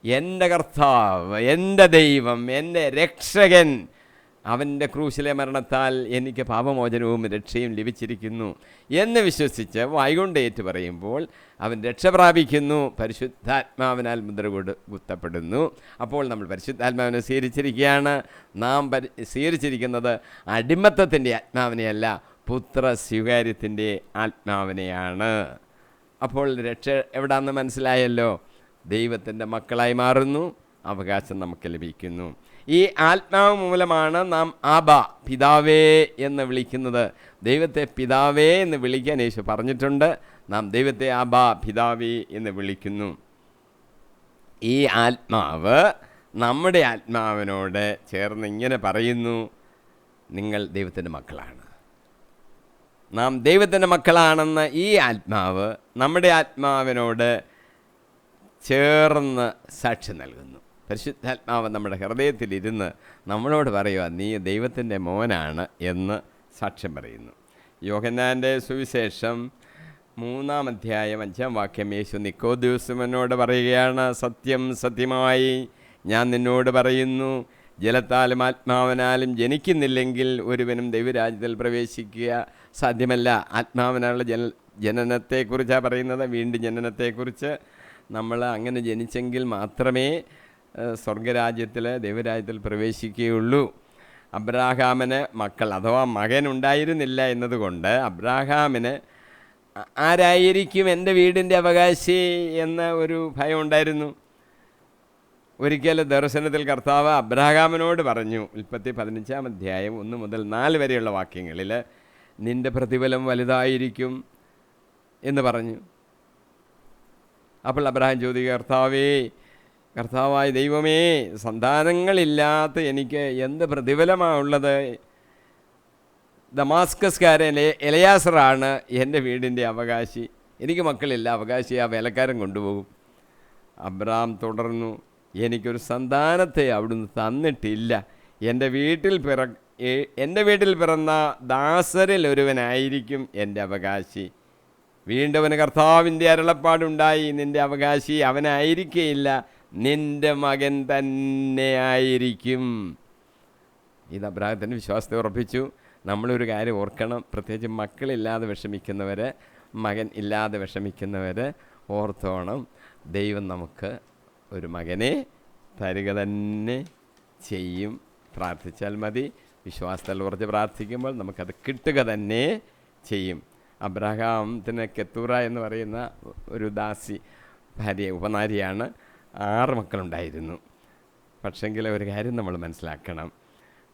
എൻ്റെ കർത്താവ്, എൻ്റെ ദൈവം, എൻ്റെ രക്ഷകൻ, അവൻ്റെ ക്രൂശിലെ മരണത്താൽ എനിക്ക് പാപമോചനവും രക്ഷയും ലഭിച്ചിരിക്കുന്നു എന്ന് വിശ്വസിച്ച് വായ്കൊണ്ട് ഏറ്റു പറയുമ്പോൾ അവൻ രക്ഷ പ്രാപിക്കുന്നു, പരിശുദ്ധാത്മാവിനാൽ മുദ്ര കുത്തപ്പെടുന്നു. അപ്പോൾ നമ്മൾ പരിശുദ്ധാത്മാവിനെ സ്വീകരിച്ചിരിക്കുകയാണ്. നാം സ്വീകരിച്ചിരിക്കുന്നത് അടിമത്തത്തിൻ്റെ ആത്മാവിനെയല്ല, പുത്ര സ്വീകാര്യത്തിൻ്റെ ആത്മാവിനെയാണ്. അപ്പോൾ രക്ഷ എവിടാന്ന് മനസ്സിലായല്ലോ. ദൈവത്തിൻ്റെ മക്കളായി മാറുന്നു, അവകാശം നമുക്ക് ലഭിക്കുന്നു. ഈ ആത്മാവ് മൂലമാണ് നാം ആബാ, പിതാവേ എന്ന് വിളിക്കുന്നത്. ദൈവത്തെ പിതാവേ എന്ന് വിളിക്കാൻ യേശു പറഞ്ഞിട്ടുണ്ട്. നാം ദൈവത്തെ ആബാ, പിതാവേ എന്ന് വിളിക്കുന്നു. ഈ ആത്മാവ് നമ്മുടെ ആത്മാവിനോട് ചേർന്ന് ഇങ്ങനെ പറയുന്നു, നിങ്ങൾ ദൈവത്തിൻ്റെ മക്കളാണ്. നാം ദൈവത്തിൻ്റെ മക്കളാണെന്ന് ഈ ആത്മാവ് നമ്മുടെ ആത്മാവിനോട് ചേർന്ന് സാക്ഷ്യം നൽകുന്നു. പരിശുദ്ധാത്മാവ് നമ്മുടെ ഹൃദയത്തിലിരുന്ന് നമ്മളോട് പറയുക, നീ ദൈവത്തിൻ്റെ മോനാണ് എന്ന് സാക്ഷ്യം പറയുന്നു. യോഹന്നാൻ്റെ സുവിശേഷം 3-ാം അധ്യായം 5-ാം വാക്യം യേശു നിക്കോദെയോസിനോട് പറയുകയാണ്, സത്യം സത്യമായി ഞാൻ നിന്നോട് പറയുന്നു, ജലത്താലും ആത്മാവിനാലും ജനിക്കുന്നില്ലെങ്കിൽ ഒരുവനും ദൈവരാജ്യത്തിൽ പ്രവേശിക്കുക സാധ്യമല്ല. ആത്മാവിനാലുള്ള ജനനത്തെക്കുറിച്ചാണ് പറയുന്നത്, വീണ്ടും ജനനത്തെക്കുറിച്ച്. നമ്മൾ അങ്ങനെ ജനിച്ചെങ്കിൽ മാത്രമേ സ്വർഗരാജ്യത്തിൽ, ദൈവരാജ്യത്തിൽ പ്രവേശിക്കുകയുള്ളൂ. അബ്രാഹാമിന് മക്കൾ അഥവാ മകൻ ഉണ്ടായിരുന്നില്ല എന്നതുകൊണ്ട് അബ്രാഹാമിന് ആരായിരിക്കും എൻ്റെ വീടിൻ്റെ അവകാശി എന്ന ഒരു ഭയം ഉണ്ടായിരുന്നു. ഒരിക്കൽ ദർശനത്തിൽ കർത്താവ് അബ്രാഹാമിനോട് പറഞ്ഞു, ഉൽപ്പത്തി 15-ാം അധ്യായം 1 മുതൽ 4 വരെയുള്ള വാക്യങ്ങളിൽ, നിൻ്റെ പ്രതിഫലം വലുതായിരിക്കും എന്ന് പറഞ്ഞു. അപ്പോൾ അബ്രാഹാം ചോദിക്കുക, കർത്താവായ ദൈവമേ, സന്താനങ്ങളില്ലാത്ത എനിക്ക് എന്ത് പ്രതിഫലമാണുള്ളത്? ദമാസ്കസ്കാരൻ എലയാസറാണ് എൻ്റെ വീടിൻ്റെ അവകാശി. എനിക്ക് മക്കളില്ല, അവകാശി ആ വേലക്കാരൻ കൊണ്ടുപോകും. അബ്രാം തുടർന്നു, എനിക്കൊരു സന്താനത്തെ അവിടുന്ന് തന്നിട്ടില്ല. എൻ്റെ വീട്ടിൽ പിറന്ന ദാസരിൽ ഒരുവനായിരിക്കും എൻ്റെ അവകാശി. വീണ്ടും അവന് കർത്താവിൻ്റെ അരുളപ്പാടുണ്ടായി, നിൻ്റെ അവകാശി അവനായിരിക്കുകയില്ല, നിൻ്റെ മകൻ തന്നെ ആയിരിക്കും. ഇത് അബ്രാഹത്തിൻ്റെ വിശ്വാസത്തെ ഉറപ്പിച്ചു. നമ്മളൊരു കാര്യം ഓർക്കണം, പ്രത്യേകിച്ച് മക്കളില്ലാതെ വിഷമിക്കുന്നവർ, മകൻ ഇല്ലാതെ വിഷമിക്കുന്നവർ ഓർത്തോണം, ദൈവം നമുക്ക് ഒരു മകനെ തരിക തന്നെ ചെയ്യും. പ്രാർത്ഥിച്ചാൽ മതി. വിശ്വാസത്തിൽ ഉറച്ച് പ്രാർത്ഥിക്കുമ്പോൾ നമുക്കത് കിട്ടുക തന്നെ ചെയ്യും. അബ്രഹാത്തിന് കെത്തൂറ എന്ന് പറയുന്ന ഒരു ദാസി ഭാര്യ ഉപനാരിയാണ്. 6 മക്കളുണ്ടായിരുന്നു. പക്ഷെങ്കിൽ ഒരു കാര്യം നമ്മൾ മനസ്സിലാക്കണം,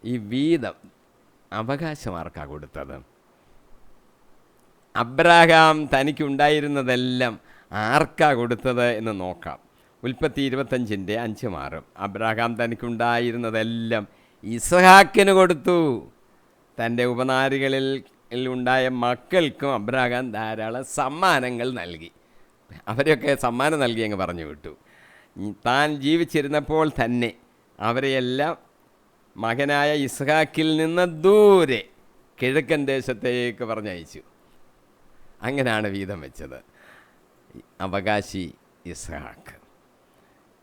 ഈ വീതം അവകാശം ആർക്കാണ് കൊടുത്തത്? അബ്രഹാം തനിക്കുണ്ടായിരുന്നതെല്ലാം ആർക്കാ കൊടുത്തത് എന്ന് നോക്കാം. ഉൽപ്പത്തി 25:5-6. അബ്രഹാം തനിക്കുണ്ടായിരുന്നതെല്ലാം ഇസ്ഹാക്കിന് കൊടുത്തു. തൻ്റെ ഉപനാരികളിൽ ഉണ്ടായ മക്കൾക്കും അബ്രഹാം ധാരാളം സമ്മാനങ്ങൾ നൽകി. അവരെയൊക്കെ സമ്മാനം നൽകി അങ്ങ് പറഞ്ഞു വിട്ടു. താൻ ജീവിച്ചിരുന്നപ്പോൾ തന്നെ അവരെയെല്ലാം മകനായ ഇസ്ഹാക്കിൽ നിന്ന് ദൂരെ കിഴക്കൻ ദേശത്തേക്ക് പറഞ്ഞയച്ചു. അങ്ങനെയാണ് വീതം വെച്ചത്. അവകാശി ഇസ്ഹാക്ക്.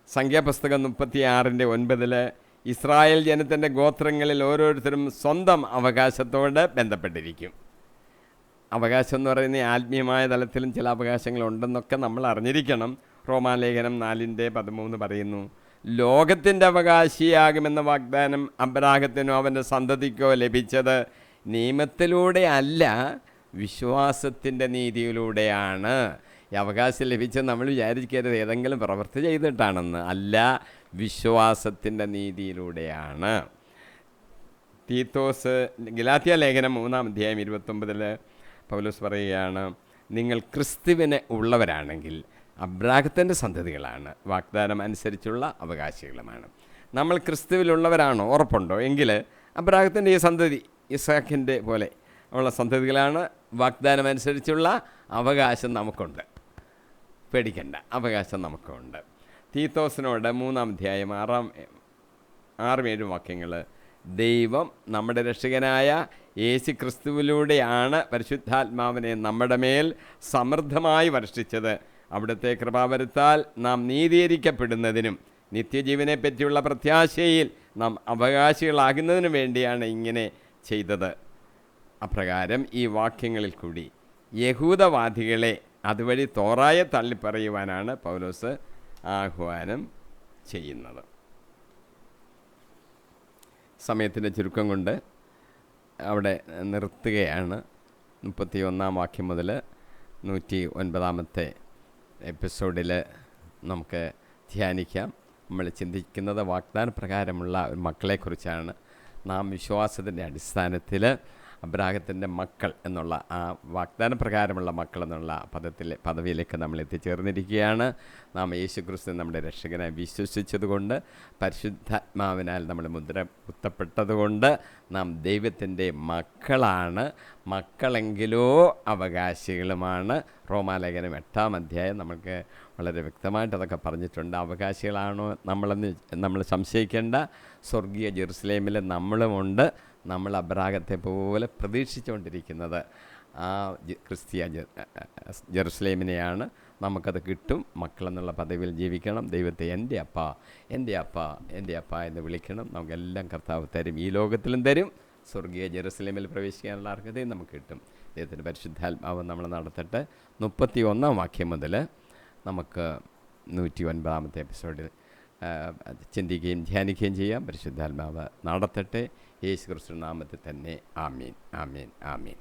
സംഖ്യാപുസ്തകം 36:9 ഇസ്രായേൽ ജനത്തിൻ്റെ ഗോത്രങ്ങളിൽ ഓരോരുത്തരും സ്വന്തം അവകാശത്തോട് ബന്ധപ്പെട്ടിരിക്കും. അവകാശം എന്ന് പറയുന്നത് ആത്മീയമായ തലത്തിലും ചില അവകാശങ്ങളുണ്ടെന്നൊക്കെ നമ്മൾ അറിഞ്ഞിരിക്കണം. റോമാലേഖനം 4:13 പറയുന്നു, ലോകത്തിൻ്റെ അവകാശിയാകുമെന്ന വാഗ്ദാനം അബ്രാഹത്തിനോ അവൻ്റെ സന്തതിക്കോ ലഭിച്ചത് നിയമത്തിലൂടെ അല്ല, വിശ്വാസത്തിൻ്റെ നീതിയിലൂടെയാണ്. ഈ അവകാശം ലഭിച്ചത് നമ്മൾ വിചാരിക്കരുത് ഏതെങ്കിലും പ്രവൃത്തി ചെയ്തിട്ടാണെന്ന്. അല്ല, വിശ്വാസത്തിൻ്റെ നീതിയിലൂടെയാണ്. തീത്തോസ് ഗലാത്യ ലേഖനം 3:29 പൗലോസ് പറയുകയാണ്, നിങ്ങൾ ക്രിസ്തുവിന് ഉള്ളവരാണെങ്കിൽ അബ്രാഹത്തിൻ്റെ സന്തതികളാണ്, വാഗ്ദാനം അനുസരിച്ചുള്ള അവകാശികളുമാണ്. നമ്മൾ ക്രിസ്തുവിലുള്ളവരാണോ? ഉറപ്പുണ്ടോ? എങ്കിൽ അബ്രാഹത്തിൻ്റെ ഈ സന്തതി ഇസ്ഹാക്കിൻ്റെ പോലെ ഉള്ള സന്തതികളാണ്. വാഗ്ദാനം അനുസരിച്ചുള്ള അവകാശം നമുക്കുണ്ട്. പേടിക്കണ്ട, അവകാശം നമുക്കുണ്ട്. തീത്തോസിനോട് 3:6-7 വാക്യങ്ങൾ, ദൈവം നമ്മുടെ രക്ഷകനായ യേശു ക്രിസ്തുവിലൂടെയാണ് പരിശുദ്ധാത്മാവിനെ നമ്മുടെ മേൽ സമൃദ്ധമായി വർഷിച്ചത്. അവിടുത്തെ കൃപാവരത്താൽ നാം നീതീകരിക്കപ്പെടുന്നതിനും നിത്യജീവനെ പറ്റിയുള്ള പ്രത്യാശയിൽ നാം അവകാശികളാകുന്നതിനു വേണ്ടിയാണ് ഇങ്ങനെ ചെയ്തത്. അപ്രകാരം ഈ വാക്യങ്ങളിൽ കൂടി യഹൂദവാദികളെ അതുവഴി തോറായെ തള്ളിപ്പറയുവാനാണ് പൗലോസ് ആഹ്വാനം ചെയ്യുന്നത്. സമയത്തിൻ്റെ ചുരുക്കം കൊണ്ട് അവിടെ നിർത്തുകയാണ്. 31 വാക്യം മുതൽ 109 എപ്പിസോഡിൽ നമുക്ക് ധ്യാനിക്കാം. നമ്മൾ ചിന്തിക്കുന്നത് വാഗ്ദാന പ്രകാരമുള്ള ഒരു മക്കളെക്കുറിച്ചാണ്. നാം വിശ്വാസത്തിൻ്റെ അടിസ്ഥാനത്തിൽ അബ്രാഹത്തിൻ്റെ മക്കൾ എന്നുള്ള ആ വാഗ്ദാന പ്രകാരമുള്ള മക്കൾ എന്നുള്ള പദവിയിലേക്ക് നമ്മൾ എത്തിച്ചേർന്നിരിക്കുകയാണ്. നാം യേശുക്രിസ്തു നമ്മുടെ രക്ഷകനായി വിശ്വസിച്ചതുകൊണ്ട്, പരിശുദ്ധാത്മാവിനാൽ നമ്മൾ മുദ്ര കുത്തപ്പെട്ടതുകൊണ്ട് നാം ദൈവത്തിൻ്റെ മക്കളാണ്. മക്കളെങ്കിലോ അവകാശികളുമാണ്. റോമാലേഖനം 8-ാം നമുക്ക് വളരെ വ്യക്തമായിട്ട് അതൊക്കെ പറഞ്ഞിട്ടുണ്ട്. അവകാശികളാണോ നമ്മൾ സംശയിക്കേണ്ട. സ്വർഗീയ ജെറുസലേമിൽ നമ്മളുമുണ്ട്. നമ്മൾ അബ്രാഹത്തെ പോലെ പ്രതീക്ഷിച്ചുകൊണ്ടിരിക്കുന്നത് ആ ക്രിസ്തീയ ജെറുസലേമിനെയാണ്. നമുക്കത് കിട്ടും. മക്കളെന്നുള്ള പദവിയിൽ ജീവിക്കണം. ദൈവത്തെ എൻ്റെ അപ്പ, എൻ്റെ അപ്പ, എൻ്റെ അപ്പ എന്ന് വിളിക്കണം. നമുക്കെല്ലാം കർത്താവ് തരും. ഈ ലോകത്തിലും തരും. സ്വർഗീയ ജെറുസലേമിൽ പ്രവേശിക്കാനുള്ള അർഹതയും നമുക്ക് കിട്ടും. ദൈവത്തിൻ്റെ പരിശുദ്ധാത്മാവ് നമ്മൾ നടത്തട്ടെ. 31 വാക്യം മുതൽ നമുക്ക് 109 എപ്പിസോഡിൽ ചിന്തിക്കുകയും ധ്യാനിക്കുകയും ചെയ്യാം. പരിശുദ്ധാത്മാവ് നടത്തട്ടെ. യേശു ക്രിസ്തു നാമത്തിൽ തന്നെ. ആമീൻ, ആമീൻ, ആമീൻ.